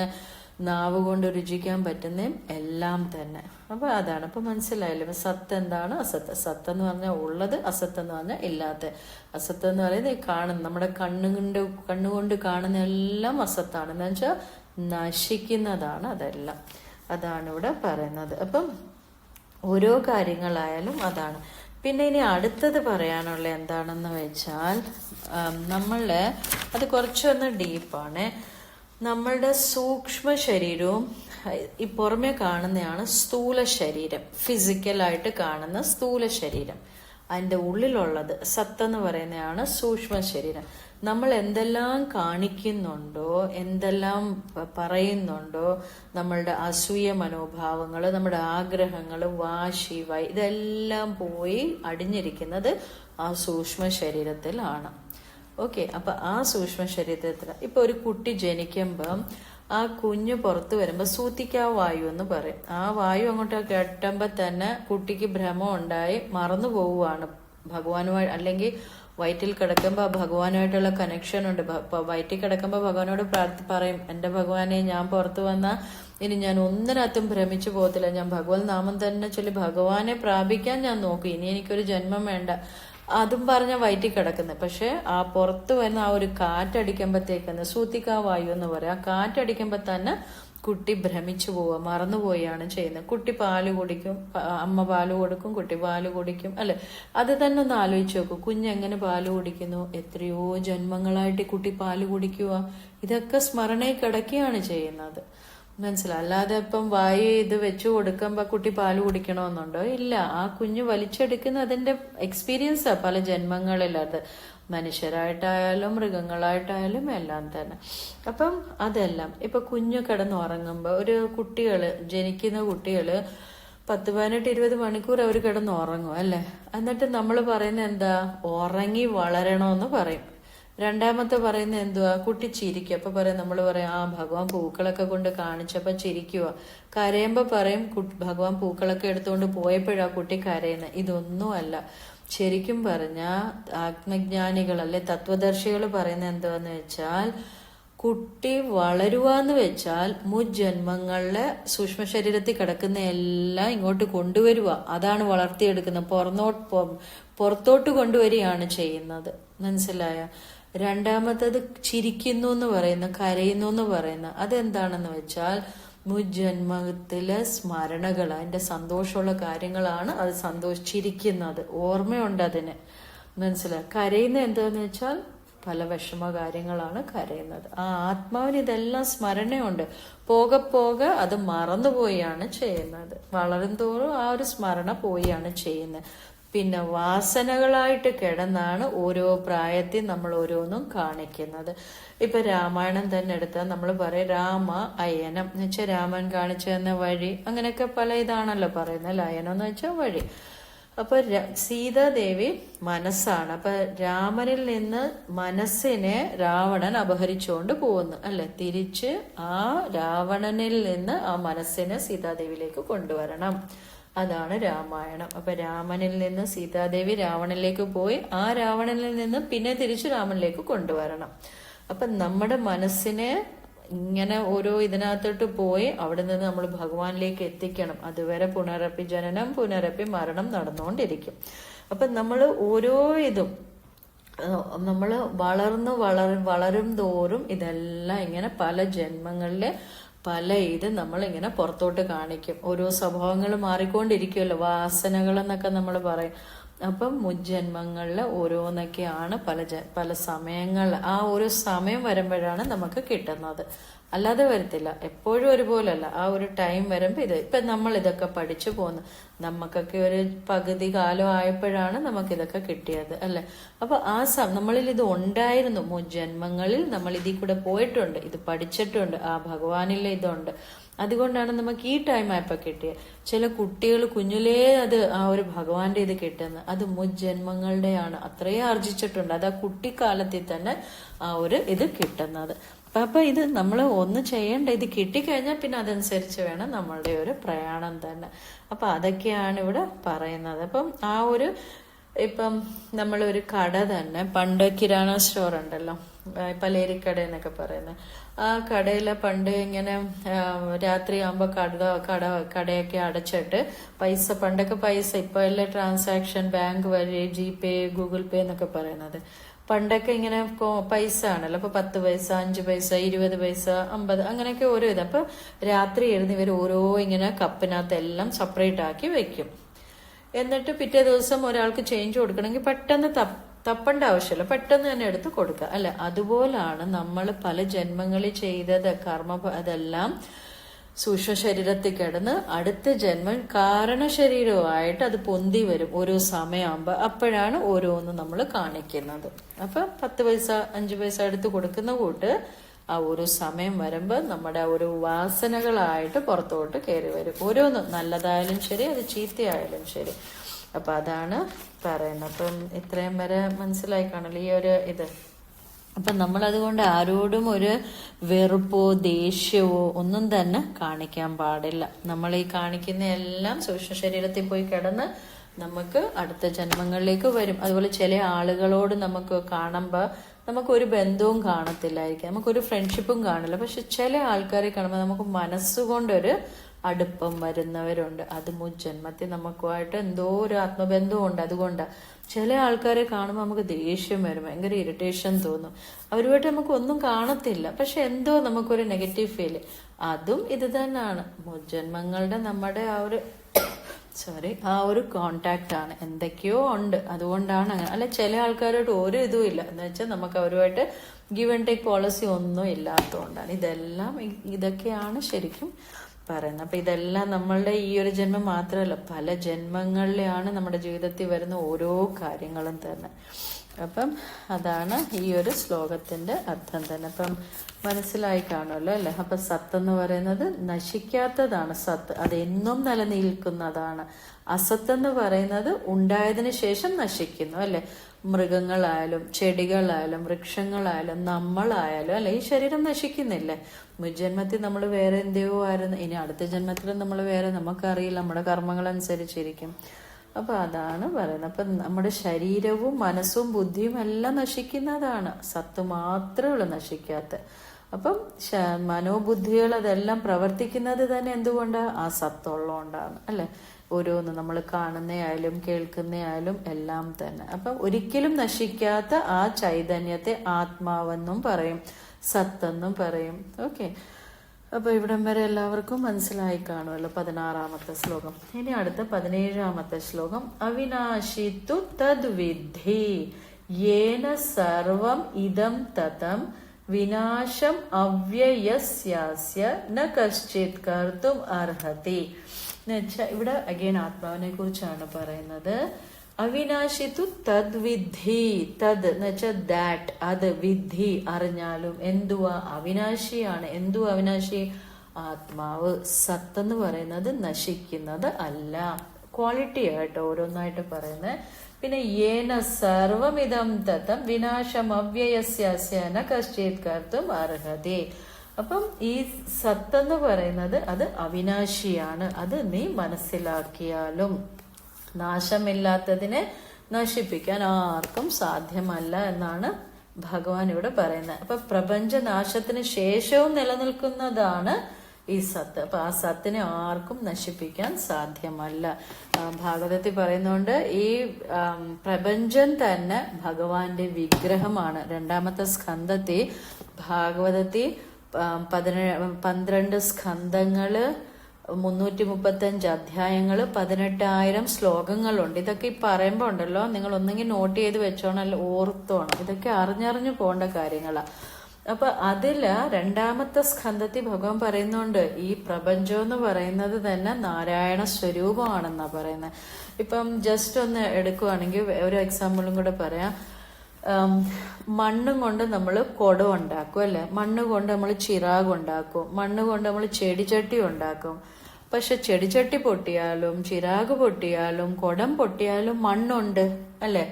നാവ് കൊണ്ട് രുചിക്കാൻ പറ്റുന്ന എല്ലാം തന്നെ. അപ്പൊ അതാണ്. അപ്പൊ മനസ്സിലായില്ലേ, അപ്പൊ സത്ത് എന്താണ്, അസത്ത്. സത്ത് എന്ന് പറഞ്ഞാൽ ഉള്ളത്, അസത്ത് എന്ന് പറഞ്ഞാൽ ഇല്ലാത്ത. അസത്ത് എന്ന് പറയുന്നത് കാണുന്ന, നമ്മുടെ കണ്ണുകൊണ്ട് കാണുന്ന എല്ലാം അസത്താണ്, എന്ന് വെച്ചാൽ നശിക്കുന്നതാണ് അതെല്ലാം. അതാണ് ഇവിടെ പറയുന്നത്. അപ്പം ഓരോ കാര്യങ്ങളായാലും അതാണ്. പിന്നെ ഇനി അടുത്തത് പറയാനുള്ള എന്താണെന്ന് വെച്ചാൽ, നമ്മള് അത് കുറച്ചൊന്ന് ഡീപ്പാണ്. നമ്മളുടെ സൂക്ഷ്മ ശരീരവും ഈ പുറമെ കാണുന്നതാണ് സ്ഥൂല ശരീരം, ഫിസിക്കലായിട്ട് കാണുന്ന സ്ഥൂല ശരീരം. അതിൻ്റെ ഉള്ളിലുള്ളത് സത്തെന്ന് പറയുന്നതാണ് സൂക്ഷ്മ ശരീരം. നമ്മൾ എന്തെല്ലാം കാണിക്കുന്നുണ്ടോ, എന്തെല്ലാം പറയുന്നുണ്ടോ, നമ്മളുടെ അസൂയ മനോഭാവങ്ങൾ, നമ്മുടെ ആഗ്രഹങ്ങൾ, വാശി, ഇതെല്ലാം പോയി അടിഞ്ഞിരിക്കുന്നത് ആ സൂക്ഷ്മ ശരീരത്തിലാണ്. ഓക്കെ. അപ്പൊ ആ സൂക്ഷ്മ ശരീരത്തിൽ ഇപ്പൊ ഒരു കുട്ടി ജനിക്കുമ്പം ആ കുഞ്ഞ് പുറത്തു വരുമ്പോ സൂത്തിക്കാ വായു എന്ന് പറയും. ആ വായു അങ്ങോട്ട് കെട്ടുമ്പോ തന്നെ കുട്ടിക്ക് ഭ്രമം ഉണ്ടായി മറന്നു പോവുകയാണ് ഭഗവാനുമായി. അല്ലെങ്കിൽ വയറ്റിൽ കിടക്കുമ്പോ ഭഗവാനുമായിട്ടുള്ള കണക്ഷൻ ഉണ്ട്. വയറ്റിൽ കിടക്കുമ്പോ ഭഗവാനോട് പറയും, എന്റെ ഭഗവാനെ, ഞാൻ പുറത്തു വന്ന ഇനി ഞാൻ ഒന്നിനകത്തും ഭ്രമിച്ചു പോകത്തില്ല, ഞാൻ ഭഗവത് നാമം തന്നെ ചൊല്ലി ഭഗവാനെ പ്രാപിക്കാൻ ഞാൻ നോക്കും, ഇനി എനിക്കൊരു ജന്മം വേണ്ട. അതും പറഞ്ഞ വയറ്റിൽ കിടക്കുന്നത്. പക്ഷെ ആ പുറത്ത് വരുന്ന ആ ഒരു കാറ്റടിക്കുമ്പോഴത്തേക്കെന്ന് സൂത്തിക്കാ വായു എന്ന് പറയാം. ആ കാറ്റടിക്കുമ്പോ തന്നെ കുട്ടി ഭ്രമിച്ചു പോവുക, മറന്നുപോയാണ് ചെയ്യുന്നത്. കുട്ടി പാല് കുടിക്കും, അമ്മ പാല് കൊടുക്കും, കുട്ടി പാല് കുടിക്കും അല്ലെ. അത് തന്നെ ഒന്ന് ആലോചിച്ച് നോക്കൂ, കുഞ്ഞെങ്ങനെ പാല് കുടിക്കുന്നു, എത്രയോ ജന്മങ്ങളായിട്ട് കുട്ടി പാല് കുടിക്കുക. ഇതൊക്കെ സ്മരണയിൽ കിടക്കുകയാണ് ചെയ്യുന്നത്. മനസ്സിലായി. അല്ലാതെ ഇപ്പം വായു ഇത് വെച്ചു കൊടുക്കുമ്പോ കുട്ടി പാല് കുടിക്കണമെന്നുണ്ടോ? ഇല്ല. ആ കുഞ്ഞ് വലിച്ചെടുക്കുന്ന അതിന്റെ എക്സ്പീരിയൻസാ പല ജന്മങ്ങളിൽ. അത് മനുഷ്യരായിട്ടായാലും മൃഗങ്ങളായിട്ടായാലും എല്ലാം തന്നെ. അപ്പം അതെല്ലാം ഇപ്പൊ കുഞ്ഞു കിടന്നുറങ്ങുമ്പോ ഒരു ജനിക്കുന്ന കുട്ടികള് 10-18-20 മണിക്കൂർ അവർ കിടന്നുറങ്ങും അല്ലെ. എന്നിട്ട് നമ്മൾ പറയുന്ന എന്താ, ഉറങ്ങി വളരണമെന്ന് പറയും. രണ്ടാമത്തെ പറയുന്നത് എന്തുവാ, കുട്ടി ചിരിക്കും. അപ്പൊ പറയും, നമ്മൾ പറയാം, ആ ഭഗവാൻ പൂക്കളൊക്കെ കൊണ്ട് കാണിച്ചപ്പോ ചിരിക്കുക. കരയുമ്പോ പറയും, ഭഗവാൻ പൂക്കളൊക്കെ എടുത്തുകൊണ്ട് പോയപ്പോഴാ കുട്ടി കരയുന്നത്. ഇതൊന്നുമല്ല. ശരിക്കും പറഞ്ഞ ആത്മജ്ഞാനികൾ അല്ലെ തത്വദർശികൾ പറയുന്നത് എന്താന്ന് വെച്ചാൽ, കുട്ടി വളരുവാന്ന് വെച്ചാൽ മുജ്ജന്മങ്ങളിലെ സൂക്ഷ്മ ശരീരത്തിൽ കിടക്കുന്ന എല്ലാം ഇങ്ങോട്ട് കൊണ്ടുവരുക. അതാണ് വളർത്തിയെടുക്കുന്നത്, പുറത്തോട്ട് കൊണ്ടുവരികയാണ് ചെയ്യുന്നത്. മനസ്സിലായ? രണ്ടാമത്തത് ചിരിക്കുന്നു എന്ന് പറയുന്ന, കരയുന്നു എന്ന് പറയുന്ന, അതെന്താണെന്ന് വെച്ചാൽ മുജ്ജന്മത്തിലെ സ്മരണകൾ, അതിന്റെ സന്തോഷമുള്ള കാര്യങ്ങളാണ് അത് സന്തോഷിച്ചിരിക്കുന്നത്. ഓർമ്മയുണ്ട് അതിന്. മനസ്സിലായി. കരയുന്ന എന്താന്ന് വെച്ചാൽ പല വിഷമ കാര്യങ്ങളാണ് കരയുന്നത്. ആ ആത്മാവിന് ഇതെല്ലാം സ്മരണയുണ്ട്. പോകെ പോകെ അത് മറന്നുപോയാണ് ചെയ്യുന്നത്. വളരും തോറും ആ ഒരു സ്മരണ പോയാണ് ചെയ്യുന്നത്. പിന്നെ വാസനകളായിട്ട് കിടന്നാണ് ഓരോ പ്രായത്തിൽ നമ്മൾ ഓരോന്നും കാണിക്കുന്നത്. ഇപ്പൊ രാമായണം തന്നെ എടുത്താൽ നമ്മൾ പറയും രാമ അയനം എന്ന് വെച്ചാൽ രാമൻ കാണിച്ചു തന്ന വഴി. അങ്ങനെയൊക്കെ പല ഇതാണല്ലോ പറയുന്നത്. അയനം എന്ന് വെച്ചാൽ വഴി. അപ്പൊ സീതാദേവി മനസ്സാണ്. അപ്പൊ രാമനിൽ നിന്ന് മനസ്സിനെ രാവണൻ അപഹരിച്ചുകൊണ്ട് പോകുന്നു അല്ലെ. തിരിച്ച് ആ രാവണനിൽ നിന്ന് ആ മനസ്സിനെ സീതാദേവിയിലേക്ക് കൊണ്ടുവരണം. അതാണ് രാമായണം. അപ്പൊ രാമനിൽ നിന്ന് സീതാദേവി രാവണനിലേക്ക് പോയി ആ രാവണനിൽ നിന്ന് പിന്നെ തിരിച്ച് രാമനിലേക്ക് കൊണ്ടുവരണം. അപ്പൊ നമ്മുടെ മനസ്സിനെ ഇങ്ങനെ ഓരോ ഇതിനകത്തോട്ട് പോയി അവിടെ നിന്ന് നമ്മൾ ഭഗവാനിലേക്ക് എത്തിക്കണം. അതുവരെ പുനരപ്പി ജനനം പുനരപ്പി മരണം നടന്നുകൊണ്ടിരിക്കും. അപ്പൊ നമ്മൾ ഓരോ ഇതും നമ്മൾ വളരും തോറും ഇതെല്ലാം ഇങ്ങനെ പല ജന്മങ്ങളിലെ പല ഇത് നമ്മളിങ്ങനെ പുറത്തോട്ട് കാണിക്കും. ഓരോ സ്വഭാവങ്ങൾ മാറിക്കൊണ്ടിരിക്കുമല്ലോ, വാസനകൾ എന്നൊക്കെ നമ്മൾ പറയും. അപ്പം മുജ്ജന്മങ്ങളിൽ ഓരോന്നൊക്കെയാണ് പല സമയങ്ങൾ. ആ ഒരു സമയം വരുമ്പോഴാണ് നമുക്ക് കിട്ടുന്നത്, അല്ലാതെ വരത്തില്ല. എപ്പോഴും ഒരുപോലല്ല. ആ ഒരു ടൈം വരുമ്പോൾ ഇപ്പൊ നമ്മൾ ഇതൊക്കെ പഠിച്ചു പോന്നു. നമുക്കൊക്കെ ഒരു പകുതി കാലം ആയപ്പോഴാണ് നമുക്കിതൊക്കെ കിട്ടിയത് അല്ലെ. അപ്പൊ ആ നമ്മളിൽ ഇത് ഉണ്ടായിരുന്നു. മുജ്ജന്മങ്ങളിൽ നമ്മൾ ഇതിൽ കൂടെ പോയിട്ടുണ്ട്, ഇത് പഠിച്ചിട്ടുണ്ട്. ആ ഭഗവാനിലെ ഇതുണ്ട്. അതുകൊണ്ടാണ് നമുക്ക് ഈ ടൈം ആയപ്പോ കിട്ടിയത്. ചില കുട്ടികൾ കുഞ്ഞിലേ അത് ആ ഒരു ഭഗവാന്റെ ഇത് കിട്ടുന്നത്. അത് മുജ്ജന്മങ്ങളുടെയാണ്. അത്രയും ആർജിച്ചിട്ടുണ്ട്. അത് ആ കുട്ടിക്കാലത്തിൽ തന്നെ ആ ഒരു ഇത് കിട്ടുന്നത്. അപ്പൊ ഇത് നമ്മൾ ഒന്ന് ചെയ്യേണ്ട, ഇത് കിട്ടിക്കഴിഞ്ഞാൽ പിന്നെ അതനുസരിച്ച് വേണം നമ്മളുടെ ഒരു പ്രയാണം തന്നെ. അപ്പൊ അതൊക്കെയാണ് ഇവിടെ പറയുന്നത്. അപ്പം ആ ഒരു ഇപ്പം നമ്മളൊരു കട തന്നെ, പണ്ട് കിരാണ സ്റ്റോർ ഉണ്ടല്ലോ, പലേരിക്കട എന്നൊക്കെ പറയുന്നത്. ആ കടയിലെ പണ്ട് ഇങ്ങനെ രാത്രി ആകുമ്പോ കടയൊക്കെ അടച്ചിട്ട് പണ്ടൊക്കെ പൈസ, ഇപ്പൊ എല്ലാം ട്രാൻസാക്ഷൻ ബാങ്ക് വഴി, ജിപേ, ഗൂഗിൾ പേ എന്നൊക്കെ പറയുന്നത്. പണ്ടൊക്കെ ഇങ്ങനെ പൈസ ആണല്ലോ. അപ്പൊ 10 പൈസ, 5 പൈസ, 20 പൈസ, 50 അങ്ങനെയൊക്കെ ഓരോ ഇത്. അപ്പൊ രാത്രി ഇരുന്ന് ഇവർ ഓരോ ഇങ്ങനെ കപ്പിനകത്ത് എല്ലാം സെപ്പറേറ്റ് ആക്കി വെക്കും. എന്നിട്ട് പിറ്റേ ദിവസം ഒരാൾക്ക് ചേഞ്ച് കൊടുക്കണമെങ്കിൽ പെട്ടെന്ന് തപ്പേണ്ട ആവശ്യമില്ല, പെട്ടെന്ന് തന്നെ എടുത്ത് കൊടുക്കുക അല്ലെ. അതുപോലാണ് നമ്മൾ പല ജന്മങ്ങളിൽ ചെയ്തത് കർമ്മ. അതെല്ലാം സൂക്ഷ്മ ശരീരത്തിൽ കിടന്ന് അടുത്ത ജന്മം കാരണ ശരീരവുമായിട്ട് അത് പൊന്തി വരും ഓരോ സമയമാകുമ്പോ. അപ്പോഴാണ് ഓരോന്നും നമ്മൾ കാണിക്കുന്നത്. അപ്പൊ 10 പൈസ 5 പൈസ എടുത്ത് കൊടുക്കുന്ന കൂട്ട് ആ ഒരു സമയം വരുമ്പോ നമ്മുടെ ഒരു വാസനകളായിട്ട് പുറത്തോട്ട് കയറി വരും. ഓരോന്നും നല്ലതായാലും ശരി, അത് ചീത്തയായാലും ശരി. അപ്പൊ അതാണ് പറയുന്നത്. അപ്പം ഇത്രയും വരെ മനസ്സിലായി കാണല്ലോ ഈ ഒരു ഇത്. അപ്പൊ നമ്മൾ അതുകൊണ്ട് ആരോടും ഒരു വെറുപ്പോ ദേഷ്യമോ ഒന്നും തന്നെ കാണിക്കാൻ പാടില്ല. നമ്മൾ ഈ കാണിക്കുന്ന എല്ലാം സൂക്ഷ്മ ശരീരത്തിൽ പോയി കിടന്ന് നമുക്ക് അടുത്ത ജന്മങ്ങളിലേക്ക് വരും. അതുപോലെ ചില ആളുകളോട് നമുക്ക് കാണുമ്പോൾ നമുക്കൊരു ബന്ധവും കാണത്തില്ലായിരിക്കും, നമുക്കൊരു ഫ്രണ്ട്ഷിപ്പും കാണില്ല. പക്ഷെ ചില ആൾക്കാരെ കാണുമ്പോൾ നമുക്ക് മനസ്സുകൊണ്ടൊരു അടുപ്പം വരുന്നവരുണ്ട്. അത് മുജ്ജന്മത്തിൽ നമുക്കുമായിട്ട് എന്തോ ഒരു ആത്മബന്ധവും ഉണ്ട്. അതുകൊണ്ടാണ് ചില ആൾക്കാരെ കാണുമ്പോൾ നമുക്ക് ദേഷ്യം വരും, ഭയങ്കര ഇറിറ്റേഷൻ തോന്നും. അവരുമായിട്ട് നമുക്ക് ഒന്നും കാണത്തില്ല, പക്ഷെ എന്തോ നമുക്കൊരു നെഗറ്റീവ് ഫീല്. അതും ഇത് തന്നെയാണ്. മുജ്ജന്മങ്ങളുടെ നമ്മുടെ ആ ഒരു കോണ്ടാക്ട് ആണ്. എന്തൊക്കെയോ ഉണ്ട്, അതുകൊണ്ടാണ് അങ്ങനെ. അല്ല ചില ആൾക്കാരോട്ട് ഒരു ഇതും ഇല്ല എന്ന് വെച്ചാൽ നമുക്ക് അവരുമായിട്ട് ഗിവ് ആൻഡ് ടേക്ക് പോളിസി ഒന്നും ഇല്ലാത്തതുകൊണ്ടാണ്. ഇതൊക്കെയാണ് ശരിക്കും പറയുന്നത്. അപ്പൊ ഇതെല്ലാം നമ്മളുടെ ഈ ഒരു ജന്മം മാത്രമല്ല, പല ജന്മങ്ങളിലാണ് നമ്മുടെ ജീവിതത്തിൽ വരുന്ന ഓരോ കാര്യങ്ങളും തന്നെ. അപ്പം അതാണ് ഈ ഒരു ശ്ലോകത്തിന്റെ അർത്ഥം തന്നെ. അപ്പം മനസ്സിലായി കാണുമല്ലോ അല്ലെ. അപ്പൊ സത്ത് എന്ന് പറയുന്നത് നശിക്കാത്തതാണ്. സത്ത് അതെന്നും നിലനിൽക്കുന്നതാണ്. അസത്ത് എന്ന് പറയുന്നത് ഉണ്ടായതിനു ശേഷം നശിക്കുന്നു അല്ലെ. മൃഗങ്ങളായാലും ചെടികളായാലും വൃക്ഷങ്ങളായാലും നമ്മളായാലും അല്ലെ, ഈ ശരീരം നശിക്കുന്നില്ലേ. മുജ്ജന്മത്തിൽ നമ്മൾ വേറെ എന്തെയോ ആയിരുന്നു, ഇനി അടുത്ത ജന്മത്തിൽ നമ്മൾ വേറെ, നമുക്കറിയില്ല, നമ്മുടെ കർമ്മങ്ങൾ അനുസരിച്ചിരിക്കും. അപ്പൊ അതാണ് പറയുന്നത്. അപ്പൊ നമ്മുടെ ശരീരവും മനസ്സും ബുദ്ധിയും എല്ലാം നശിക്കുന്നതാണ്, സത്ത് മാത്രമേ ഉള്ളൂ നശിക്കാത്ത. അപ്പം മനോബുദ്ധികൾ അതെല്ലാം പ്രവർത്തിക്കുന്നത് തന്നെ എന്തുകൊണ്ടാണ്? ആ സത്തുള്ളതുകൊണ്ടാണ് അല്ലെ. ഓരോന്ന് നമ്മൾ കാണുന്നയായാലും കേൾക്കുന്നയായാലും എല്ലാം തന്നെ. അപ്പം ഒരിക്കലും നശിക്കാത്ത ആ ചൈതന്യത്തെ ആത്മാവെന്നും പറയും, സത്തെന്നും പറയും. ഓക്കെ. അപ്പൊ ഇവിടം വരെ എല്ലാവർക്കും മനസ്സിലായി കാണുമല്ലോ 16ാമത്തെ ശ്ലോകം. ഇനി അടുത്ത 17ാമത്തെ ശ്ലോകം. അവിനാശി തു തദ്വിദ്ധി യേന സർവം ഇദം തതം വിനാശം അവ്യയസ്യാസ്യ ന കശ്ചിത് കർത്തും അർഹതി. എന്നുവെച്ചാൽ ഇവിടെ അഗൈൻ ആത്മാവിനെ കുറിച്ചാണ് പറയുന്നത്. അവിനാശി തു തദ്വിദ്ധി, തത് എന്ന് വെച്ചാൽ ദാറ്റ്, അത്, വിദ്ധി അറിഞ്ഞാലും. എന്തുവാ? അവിനാശിയാണ്. എന്തുവാ അവിനാശി? ആത്മാവ്. സത്ത് എന്ന് പറയുന്നത് നശിക്കുന്നത് അല്ല. ക്വാളിറ്റി ആയിട്ട് ഓരോന്നായിട്ട് പറയുന്നത്. പിന്നെ യേന സർവമിതം തതം വിനാശം അവ്യയസ്യാസ്യന കശ്ചിത് കർത്തും അർഹതി. അപ്പം ഈ സത്തെന്ന് പറയുന്നത് അത് അവിനാശിയാണ്. അത് നീ മനസ്സിലാക്കിയാലും നാശമില്ലാത്തതിനെ നശിപ്പിക്കാൻ ആർക്കും സാധ്യമല്ല എന്നാണ് ഭഗവാൻ ഇവിടെ പറയുന്നത്. അപ്പൊ പ്രപഞ്ചനാശത്തിന് ശേഷവും നിലനിൽക്കുന്നതാണ് ഈ സത്ത്. അപ്പൊ ആ സത്തിനെ ആർക്കും നശിപ്പിക്കാൻ സാധ്യമല്ല. ഭാഗവതത്തിൽ പറയുന്നുണ്ട് ഈ പ്രപഞ്ചം തന്നെ ഭഗവാന്റെ വിഗ്രഹമാണ്. 2ാമത്തെ സ്കന്ധത്തിൽ ഭാഗവതത്തിൽ 12 സ്കന്ധങ്ങള്, 335 അധ്യായങ്ങള്, 18,000 ശ്ലോകങ്ങളുണ്ട്. ഇതൊക്കെ ഈ പറയുമ്പോ ഉണ്ടല്ലോ, നിങ്ങൾ ഒന്നെങ്കിൽ നോട്ട് ചെയ്ത് വെച്ചോണം, അല്ല ഓർത്തോണം. ഇതൊക്കെ അറിഞ്ഞറിഞ്ഞു പോകേണ്ട കാര്യങ്ങളാ. അപ്പൊ അതില് 2ാമത്തെ സ്കന്ധത്തിൽ ഭഗവാൻ പറയുന്നുണ്ട് ഈ പ്രപഞ്ചം എന്ന് പറയുന്നത് തന്നെ നാരായണ സ്വരൂപമാണെന്നാ പറയുന്നത്. ഇപ്പം ജസ്റ്റ് ഒന്ന് എടുക്കുവാണെങ്കിൽ ഒരു എക്സാമ്പിളും കൂടെ പറയാം. മണ്ണും കൊണ്ട് നമ്മൾ കുടം ഉണ്ടാക്കും അല്ലെ, മണ്ണ് കൊണ്ട് നമ്മൾ ചിറാഗ് ഉണ്ടാക്കും, മണ്ണ് കൊണ്ട് നമ്മൾ ചെടിച്ചട്ടി ഉണ്ടാക്കും. പക്ഷെ ചെടിച്ചട്ടി പൊട്ടിയാലും ചിറാഗ് പൊട്ടിയാലും കുടം പൊട്ടിയാലും മണ്ണുണ്ട് അല്ലെ.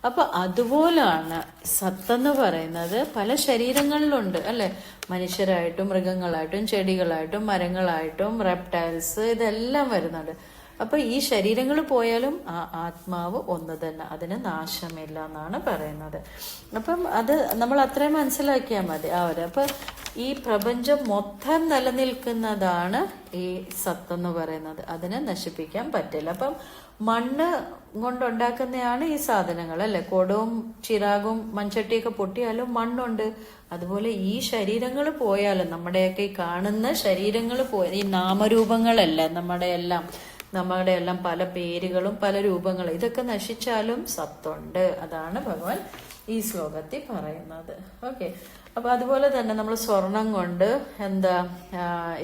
അപ്പൊ അതുപോലാണ് സത്തെന്ന് പറയുന്നത്. പല ശരീരങ്ങളിലുണ്ട് അല്ലെ, മനുഷ്യരായിട്ടും മൃഗങ്ങളായിട്ടും ചെടികളായിട്ടും മരങ്ങളായിട്ടും റെപ്റ്റൈൽസ് ഇതെല്ലാം വരുന്നുണ്ട്. അപ്പൊ ഈ ശരീരങ്ങൾ പോയാലും ആ ആത്മാവ് ഒന്ന് തന്നെ, അതിന് നാശമില്ല എന്നാണ് പറയുന്നത്. അപ്പം അത് നമ്മൾ അത്രയും മനസ്സിലാക്കിയാൽ മതി. അപ്പൊ ഈ പ്രപഞ്ചം മൊത്തം നിലനിൽക്കുന്നതാണ് ഈ സത്തെന്ന് പറയുന്നത്. അതിനെ നശിപ്പിക്കാൻ പറ്റില്ല. അപ്പം മണ്ണ് കൊണ്ടുണ്ടാക്കുന്നതാണ് ഈ സാധനങ്ങൾ അല്ലെ. കൊടവും ചിറാകും മൺചട്ടിയൊക്കെ പൊട്ടിയാലും മണ്ണുണ്ട്. അതുപോലെ ഈ ശരീരങ്ങൾ പോയാലും, നമ്മുടെയൊക്കെ ഈ കാണുന്ന ശരീരങ്ങൾ ഈ നാമരൂപങ്ങളല്ല, നമ്മുടെ എല്ലാം പല പേരുകളും പല രൂപങ്ങളും, ഇതൊക്കെ നശിച്ചാലും സത്തുണ്ട്. അതാണ് ഭഗവാൻ ഈ ശ്ലോകത്തിൽ പറയുന്നത്. ഓക്കെ. അപ്പൊ അതുപോലെ തന്നെ നമ്മൾ സ്വർണം കൊണ്ട്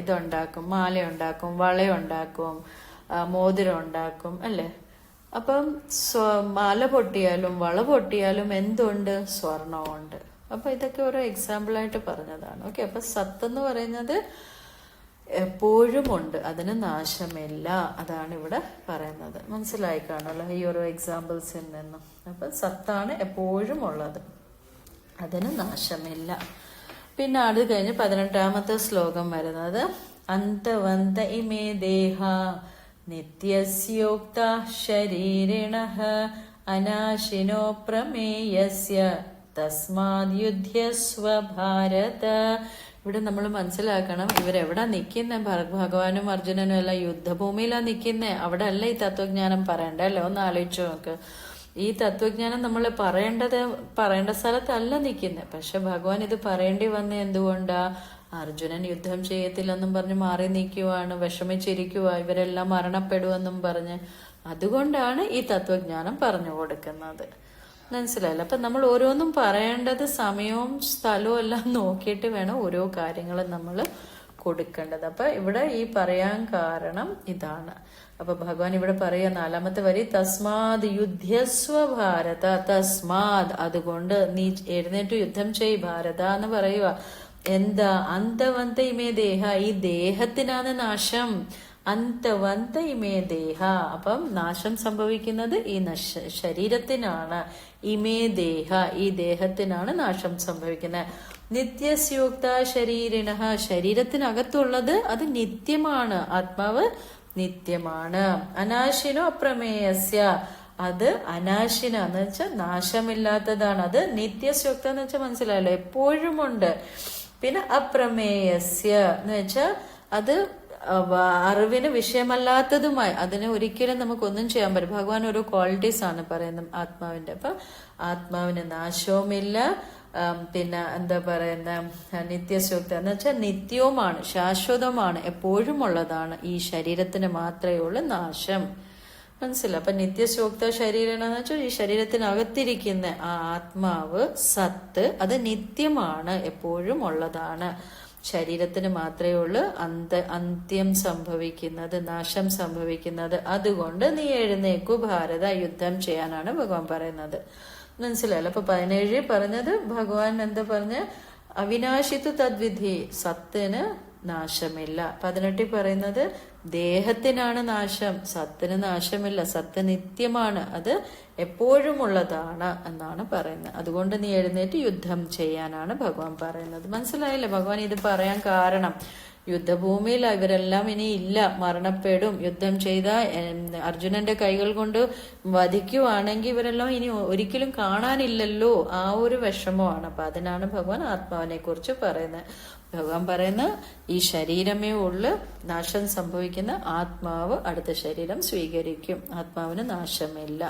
ഇതുണ്ടാക്കും, മാലയുണ്ടാക്കും, വളയുണ്ടാക്കും, മോതിരം ഉണ്ടാക്കും അല്ലെ. അപ്പം മാല പൊട്ടിയാലും വള പൊട്ടിയാലും എന്തുണ്ട്? സ്വർണമുണ്ട്. അപ്പൊ ഇതൊക്കെ ഓരോ എക്സാമ്പിൾ ആയിട്ട് പറഞ്ഞതാണ്. ഓക്കെ. അപ്പൊ സത്തെന്ന് പറയുന്നത് എപ്പോഴും ഉണ്ട്, അതിന് നാശമില്ല. അതാണ് ഇവിടെ പറയുന്നത്. മനസ്സിലായി കാണുമല്ലോ ഈ ഓരോ എക്സാമ്പിൾസിൽ നിന്നും. അപ്പൊ സത്താണ് എപ്പോഴും ഉള്ളത്, അതിന് നാശമില്ല. പിന്നെ അത് കഴിഞ്ഞ് 18ാമത്തെ ശ്ലോകം വരുന്നത് അന്തവന്ത ഇമേ ദേഹ നിത്യസ്യോക്ത ശരീരിണഃ അനാശിനോ പ്രമേയസ്യ തസ്മാദ് യുധ്യസ്വ ഭാരത. ഇവിടെ നമ്മൾ മനസ്സിലാക്കണം, ഇവരെവിടാ നിൽക്കുന്നേ? ഭഗവാനും അർജുനനും എല്ലാം യുദ്ധഭൂമിയിലാ നിൽക്കുന്നേ. അവിടെ അല്ല ഈ തത്വജ്ഞാനം പറയണ്ടല്ലോ. ഒന്ന് ആലോചിച്ചു നോക്ക്. ഈ തത്വജ്ഞാനം നമ്മൾ പറയേണ്ട സ്ഥലത്തല്ല നിൽക്കുന്നത്. പക്ഷെ ഭഗവാൻ ഇത് പറയേണ്ടി വന്ന എന്തുകൊണ്ടാ? അർജുനൻ യുദ്ധം ചെയ്യത്തില്ലെന്നും പറഞ്ഞ് മാറി നിൽക്കുവാണ്, വിഷമിച്ചിരിക്കുക, ഇവരെല്ലാം മരണപ്പെടുമെന്നും പറഞ്ഞ്. അതുകൊണ്ടാണ് ഈ തത്വജ്ഞാനം പറഞ്ഞു കൊടുക്കുന്നത്. മനസ്സിലായില്ല? അപ്പൊ നമ്മൾ ഓരോന്നും പറയേണ്ടത് സമയവും സ്ഥലവും എല്ലാം നോക്കിയിട്ട് വേണം ഓരോ കാര്യങ്ങളും നമ്മൾ കൊടുക്കേണ്ടത്. അപ്പൊ ഇവിടെ ഈ പറയാൻ കാരണം ഇതാണ്. അപ്പൊ ഭഗവാൻ ഇവിടെ പറയാ 4ാമത്തെ വരി, തസ്മാത് യുദ്ധസ്വ ഭാരത. തസ്മാത് അതുകൊണ്ട് നീ എഴുന്നേറ്റ് യുദ്ധം ചെയ് ഭാരത എന്ന് പറയുക. എന്താ? അന്തവന്ത ഇമേ ദേഹ, ഈ ദേഹത്തിനാണ് നാശം. അന്തവന്ത ഇമേ ദേഹ, അപ്പം നാശം സംഭവിക്കുന്നത് ഈ ശരീരത്തിനാണ്. ഇമേ ദേഹ, ഈ ദേഹത്തിനാണ് നാശം സംഭവിക്കുന്നത്. നിത്യസ്യോക്ത ശരീരിണ, ശരീരത്തിനകത്തുള്ളത് അത് നിത്യമാണ്, ആത്മാവ് നിത്യമാണ്. അനാശിനോ അപ്രമേയസ്യ, അത് അനാശിന എന്ന് വെച്ചാൽ നാശമില്ലാത്തതാണ്. അത് നിത്യസ്യോക്ത എന്ന് വെച്ചാൽ മനസ്സിലായല്ലോ, എപ്പോഴും ഉണ്ട്. പിന്നെ അപ്രമേയസ്യ എന്ന് വെച്ചാൽ അത് അറിവിന് വിഷയമല്ലാത്തതുമായി, അതിന് ഒരിക്കലും നമുക്കൊന്നും ചെയ്യാൻ പറ്റും. ഭഗവാൻ ഓരോ ക്വാളിറ്റീസ് ആണ് പറയുന്നത് ആത്മാവിന്റെ. അപ്പൊ ആത്മാവിന് നാശവുമില്ല, പിന്നെ എന്താ പറയുന്ന നിത്യസൂക്ത എന്ന് വെച്ചാൽ നിത്യവുമാണ്, ശാശ്വതമാണ്, എപ്പോഴും ഉള്ളതാണ്. ഈ ശരീരത്തിന് മാത്രമേ ഉള്ളൂ നാശം. മനസ്സിലായി? അപ്പൊ നിത്യസൂക്ത ശരീരം എന്ന് വെച്ചാൽ ഈ ശരീരത്തിനകത്തിരിക്കുന്ന ആ ആത്മാവ് സത്ത്, അത് നിത്യമാണ്, എപ്പോഴും ഉള്ളതാണ്. ശരീരത്തിന് മാത്രമേ ഉള്ളൂ അന്ത്യം സംഭവിക്കുന്നത്, നാശം സംഭവിക്കുന്നത്. അതുകൊണ്ട് നീ എഴുന്നേക്കു ഭാരത, യുദ്ധം ചെയ്യാനാണ് ഭഗവാൻ പറയുന്നത്. മനസ്സിലായല്ലോ? അപ്പൊ 17 പറഞ്ഞത് ഭഗവാൻ എന്താ പറഞ്ഞ, അവിനാശിത്തു തദ്വിധി, സത്തിന് നാശമില്ല. 18 പറയുന്നത് ദേഹത്തിനാണ് നാശം, സത്തിന് നാശമില്ല, സത്ത് നിത്യമാണ്, അത് എപ്പോഴും ഉള്ളതാണ് എന്നാണ് പറയുന്നത്. അതുകൊണ്ട് നീ എഴുന്നേറ്റ് യുദ്ധം ചെയ്യാനാണ് ഭഗവാൻ പറയുന്നത്. മനസ്സിലായില്ലേ ഭഗവാൻ ഇത് പറയാൻ കാരണം? യുദ്ധഭൂമിയിൽ ഇവരെല്ലാം ഇനി ഇല്ല, മരണപ്പെടും. യുദ്ധം ചെയ്ത അർജുനന്റെ കൈകൾ കൊണ്ട് വധിക്കുവാണെങ്കിൽ ഇവരെല്ലാം ഇനി ഒരിക്കലും കാണാനില്ലല്ലോ, ആ ഒരു വിഷമമാണ്. അപ്പൊ അതിനാണ് ഭഗവാൻ ആത്മാവിനെ കുറിച്ച് പറയുന്നത്. ഭഗവാൻ പറയുന്ന ഈ ശരീരമേ ഉള്ളു നാശം സംഭവിക്കുന്ന, ആത്മാവ് അടുത്ത ശരീരം സ്വീകരിക്കും, ആത്മാവിന് നാശമില്ല.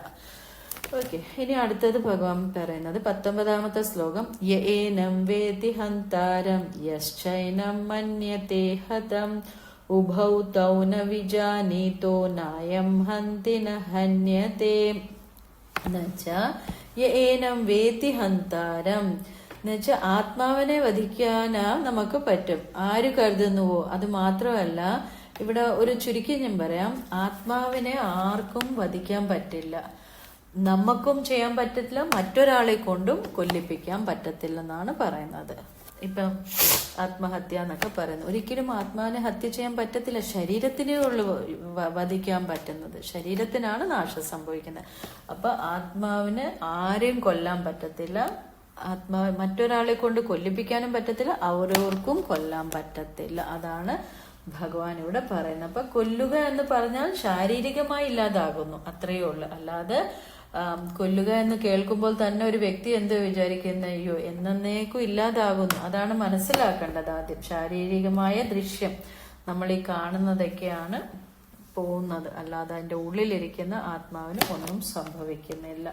ഓക്കെ, ഇനി അടുത്തത് ഭഗവാൻ പറയുന്നത് 19ാമത്തെ ശ്ലോകം. യേനം വേതി ഹന്താരം യശ്ചൈനം മന്യത്തെ ഹതം ഉഭൗ തൗ ന വിജാനീതോ നായം ഹന്തി ന ഹന്യത്തെ. എന്നുവെച്ചാ യേനം വേതി ഹന്താരം എന്നുവെച്ചാൽ ആത്മാവിനെ വധിക്കാനാ നമുക്ക് പറ്റും. ആര് കരുതുന്നുവോ അത് മാത്രമല്ല, ഇവിടെ ഒരു ചുരുക്കി ഞാൻ പറയാം, ആത്മാവിനെ ആർക്കും വധിക്കാൻ പറ്റില്ല, നമുക്കും ചെയ്യാൻ പറ്റത്തില്ല, മറ്റൊരാളെ കൊണ്ടും കൊല്ലിപ്പിക്കാൻ പറ്റത്തില്ലെന്നാണ് പറയുന്നത്. ഇപ്പം ആത്മഹത്യ എന്നൊക്കെ പറയുന്നത്, ഒരിക്കലും ആത്മാവിനെ ഹത്യ ചെയ്യാൻ പറ്റത്തില്ല, ശരീരത്തിനേ ഉള്ളു വധിക്കാൻ പറ്റുന്നത്, ശരീരത്തിനാണ് നാശം സംഭവിക്കുന്നത്. അപ്പൊ ആത്മാവിന് ആരെയും കൊല്ലാൻ പറ്റത്തില്ല, ആത്മാവ് മറ്റൊരാളെ കൊണ്ട് കൊല്ലിപ്പിക്കാനും പറ്റത്തില്ല, അവരോർക്കും കൊല്ലാൻ പറ്റത്തില്ല. അതാണ് ഭഗവാൻ ഇവിടെ പറയുന്നത്. അപ്പൊ കൊല്ലുക എന്ന് പറഞ്ഞാൽ ശാരീരികമായി ഇല്ലാതാകുന്നു, അത്രയേ ഉള്ളു. അല്ലാതെ കൊല്ലുക എന്ന് കേൾക്കുമ്പോൾ തന്നെ ഒരു വ്യക്തി എന്ത് വിചാരിക്കുന്ന, അയ്യോ എന്നേക്കും ഇല്ലാതാകുന്നു, അതാണ് മനസ്സിലാക്കേണ്ടത് ആദ്യം. ശാരീരികമായ ദൃശ്യം നമ്മൾ ഈ കാണുന്നതൊക്കെയാണ് പോകുന്നത്, അല്ലാതെ അതിന്റെ ഉള്ളിലിരിക്കുന്ന ആത്മാവിന് ഒന്നും സംഭവിക്കുന്നില്ല.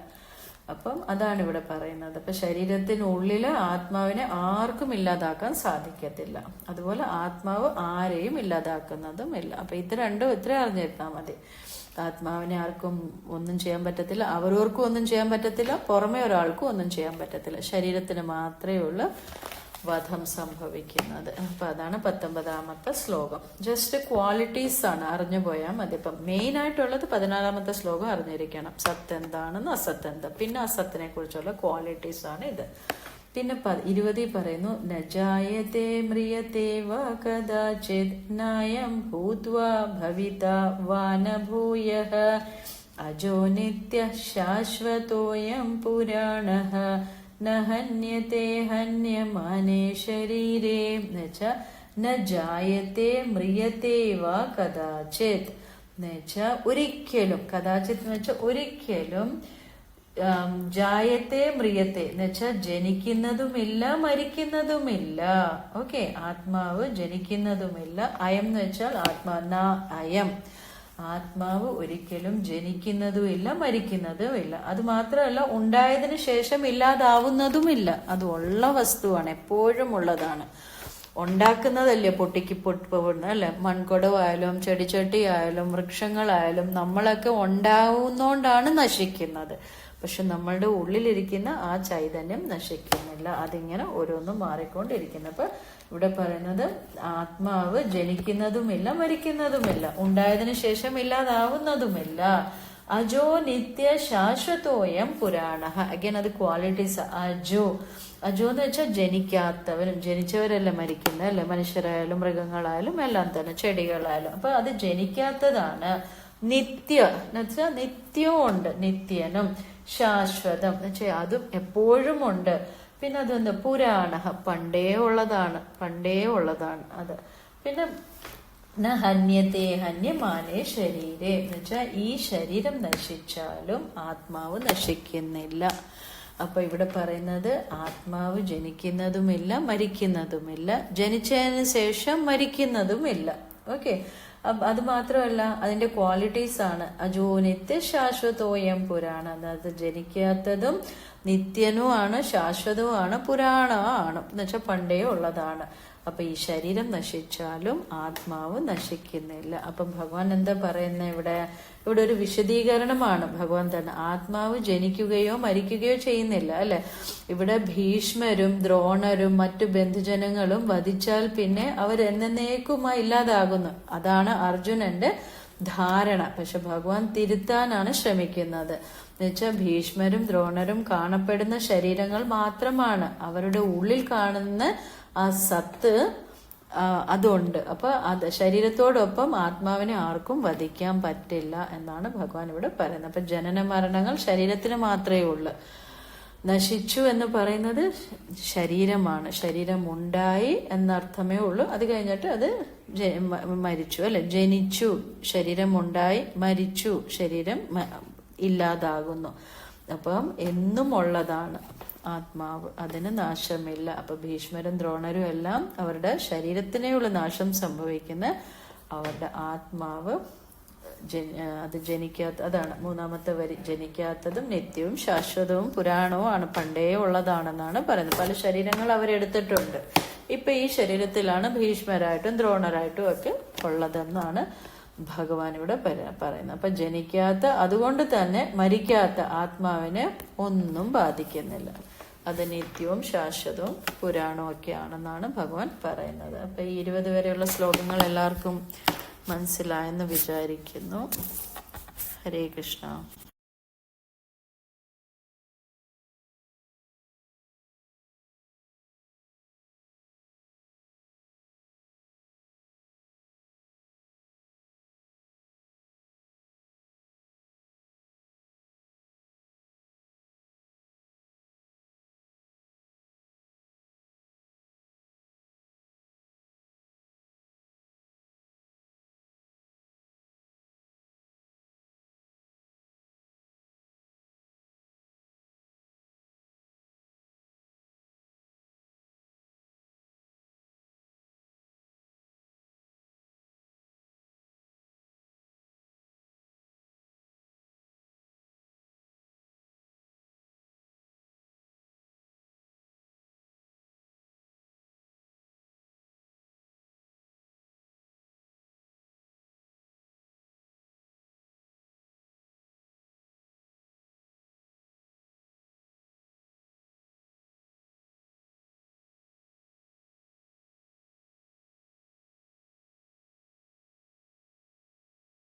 അപ്പം അതാണ് ഇവിടെ പറയുന്നത്. അപ്പൊ ശരീരത്തിനുള്ളില് ആത്മാവിനെ ആർക്കും ഇല്ലാതാക്കാൻ സാധിക്കത്തില്ല, അതുപോലെ ആത്മാവ് ആരെയും ഇല്ലാതാക്കുന്നതും ഇല്ല. അപ്പൊ ഇത് രണ്ടും ഇത്ര അറിഞ്ഞിരുന്നാൽ മതി. ആത്മാവിനെ ആർക്കും ഒന്നും ചെയ്യാൻ പറ്റത്തില്ല, അവരോർക്കും ഒന്നും ചെയ്യാൻ പറ്റത്തില്ല, പുറമെ ഒരാൾക്കും ഒന്നും ചെയ്യാൻ പറ്റത്തില്ല, ശരീരത്തിന് മാത്രമേ ഉള്ളൂ വധം സംഭവിക്കുന്നത്. അപ്പൊ അതാണ് 19ാമത്തെ ശ്ലോകം. ജസ്റ്റ് ക്വാളിറ്റീസ് ആണ്, അറിഞ്ഞു പോയാൽ മതി. ഇപ്പം മെയിൻ ആയിട്ടുള്ളത് 14ാമത്തെ ശ്ലോകം അറിഞ്ഞിരിക്കണം, സത്ത് എന്താണെന്ന്, അസത്ത് എന്താ, പിന്നെ അസത്തിനെ കുറിച്ചുള്ള ക്വാളിറ്റീസ് ആണ് ഇത്. പിന്നെ 20 പറയുന്നു, നജായത്തെ മ്രിയത്തെ വാ കദാചിത് നായം ഭൂത്വാ ഭവിതാ വാന ഭൂയഃ അജോ നിത്യ ശാശ്വതോയം പുരാണഃ ന ഹന്യത്തെ ഹന്യമാനേ ശരീരേ. എന്നുവെച്ചാൽ ന ജായത്തെ മ്രിയത്തെ വാ കദാചിത് എന്നുവെച്ചാൽ ഒരിക്കലും, കദാചിത് എന്ന് വെച്ചാൽ ഒരിക്കലും, ജായത്തെ മ്രിയത്തെ എന്ന് വെച്ചാൽ ജനിക്കുന്നതുമില്ല മരിക്കുന്നതുമില്ല. ഓക്കെ, ആത്മാവ് ജനിക്കുന്നതുമില്ല. അയം എന്ന് വെച്ചാൽ ആത്മാ, ന അയം, ആത്മാവ് ഒരിക്കലും ജനിക്കുന്നതുമില്ല മരിക്കുന്നതുമില്ല. അത് മാത്രമല്ല ഉണ്ടായതിനു ശേഷം ഇല്ലാതാവുന്നതുമില്ല, അത് ഉള്ള വസ്തുവാണ്, എപ്പോഴും ഉള്ളതാണ്. ഉണ്ടാക്കുന്നതല്ലേ പൊട്ടിക്ക് പൊട്ടുന്നത് അല്ലെ, മൺകുടവായാലും ചെടിച്ചട്ടി ആയാലും വൃക്ഷങ്ങളായാലും നമ്മളൊക്കെ ഉണ്ടാവുന്നോണ്ടാണ് നശിക്കുന്നത്. പക്ഷെ നമ്മളുടെ ഉള്ളിലിരിക്കുന്ന ആ ചൈതന്യം നശിക്കുന്നില്ല, അതിങ്ങനെ ഓരോന്നും മാറിക്കൊണ്ടിരിക്കുന്നു. അപ്പൊ ഇവിടെ പറയുന്നത് ആത്മാവ് ജനിക്കുന്നതുമില്ല മരിക്കുന്നതുമില്ല, ഉണ്ടായതിനു ശേഷം ഇല്ലാതാവുന്നതുമില്ല. അജോ നിത്യ ശാശ്വതോയം പുരാണ. അഗൈൻ അത് ക്വാളിറ്റീസ്. അജോ, അജോ എന്ന് വെച്ചാൽ ജനിക്കാത്തവരും, ജനിച്ചവരല്ല മരിക്കുന്നത് അല്ലെ, മനുഷ്യരായാലും മൃഗങ്ങളായാലും എല്ലാം തന്നെ, ചെടികളായാലും. അപ്പൊ അത് ജനിക്കാത്തതാണ്. നിത്യ എന്ന് വെച്ചാൽ നിത്യവും ഉണ്ട്, നിത്യനും. ശാശ്വതം എന്ന് വെച്ചാൽ അതും എപ്പോഴും ഉണ്ട്. പിന്നെ അതെന്താ, പുരാണ, പണ്ടേ ഉള്ളതാണ്, പണ്ടേ ഉള്ളതാണ് അത്. പിന്നെ ന ഹന്യത്തെ ഹന്യമാനേ ശരീരേ എന്ന് വെച്ചാൽ ഈ ശരീരം നശിച്ചാലും ആത്മാവ് നശിക്കുന്നില്ല. അപ്പൊ ഇവിടെ പറയുന്നത് ആത്മാവ് ജനിക്കുന്നതുമില്ല മരിക്കുന്നതുമില്ല, ജനിച്ചതിന് ശേഷം മരിക്കുന്നതുമില്ല. ഓക്കെ, അത് മാത്രമല്ല അതിന്റെ ക്വാളിറ്റീസ് ആണ്. അജോ നിത്യ ശാശ്വതോയം പുരാണ, അതായത് ജനിക്കാത്തതും നിത്യനുമാണ്, ശാശ്വതവുമാണ്, പുരാണമാണ് എന്ന് വെച്ചാൽ പണ്ടേ ഉള്ളതാണ്. അപ്പൊ ഈ ശരീരം നശിച്ചാലും ആത്മാവ് നശിക്കുന്നില്ല. അപ്പൊ ഭഗവാൻ എന്താ പറയുന്നത് ഇവിടെ? ഇവിടെ ഒരു വിശദീകരണമാണ് ഭഗവാൻ തന്നെ. ആത്മാവ് ജനിക്കുകയോ മരിക്കുകയോ ചെയ്യുന്നില്ല, അല്ലെ? ഇവിടെ ഭീഷ്മരും ദ്രോണരും മറ്റു ബന്ധുജനങ്ങളും വധിച്ചാൽ പിന്നെ അവർ എന്നേക്കുമായി ഇല്ലാതാകുന്നു. അതാണ് അർജുനന്റെ ധാരണ. പക്ഷെ ഭഗവാൻ തിരുത്താനാണ് ശ്രമിക്കുന്നത്. എന്നുവെച്ചാൽ ഭീഷ്മരും ദ്രോണരും കാണപ്പെടുന്ന ശരീരങ്ങൾ മാത്രമാണ്. അവരുടെ ഉള്ളിൽ കാണുന്ന ആ സത്ത് അതുണ്ട്. അപ്പൊ അത് ശരീരത്തോടൊപ്പം ആത്മാവിനെ ആർക്കും വധിക്കാൻ പറ്റില്ല എന്നാണ് ഭഗവാൻ ഇവിടെ പറയുന്നത്. അപ്പൊ ജനന മരണങ്ങൾ ശരീരത്തിന് മാത്രമേ ഉള്ളൂ. നശിച്ചു എന്ന് പറയുന്നത് ശരീരമാണ്. ശരീരം ഉണ്ടായി എന്നർത്ഥമേ ഉള്ളൂ. അത് കഴിഞ്ഞിട്ട് അത് മരിച്ചു, അല്ലെ? ജനിച്ചു, ശരീരം ഉണ്ടായി, മരിച്ചു, ശരീരം ഇല്ലാതാകുന്നു. അപ്പം എന്നും ഉള്ളതാണ് ആത്മാവ്, അതിന് നാശമില്ല. അപ്പൊ ഭീഷ്മരും ദ്രോണരും എല്ലാം അവരുടെ ശരീരത്തിനെയുള്ള നാശം സംഭവിക്കുന്ന, അവരുടെ ആത്മാവ് അത് ജനിക്കാത്ത, അതാണ് മൂന്നാമത്തെ വരി, ജനിക്കാത്തതും നിത്യവും ശാശ്വതവും പുരാണവും ആണ്, പണ്ടേ ഉള്ളതാണെന്നാണ് പറയുന്നത്. പല ശരീരങ്ങൾ അവരെടുത്തിട്ടുണ്ട്. ഇപ്പൊ ഈ ശരീരത്തിലാണ് ഭീഷ്മരായിട്ടും ദ്രോണരായിട്ടും ഒക്കെ ഉള്ളതെന്നാണ് ഭഗവാൻ ഇവിടെ പറയുന്നത്. അപ്പൊ ജനിക്കാത്ത, അതുകൊണ്ട് തന്നെ മരിക്കാത്ത ആത്മാവിനെ ഒന്നും ബാധിക്കുന്നില്ല. അത് നിത്യവും ശാശ്വതവും പുരാണവും ഒക്കെ ആണെന്നാണ് ഭഗവാൻ പറയുന്നത്. അപ്പൊ ഈ 20 വരെയുള്ള ശ്ലോകങ്ങൾ എല്ലാവർക്കും മനസ്സിലായെന്ന് വിചാരിക്കുന്നു. ഹരേ കൃഷ്ണ.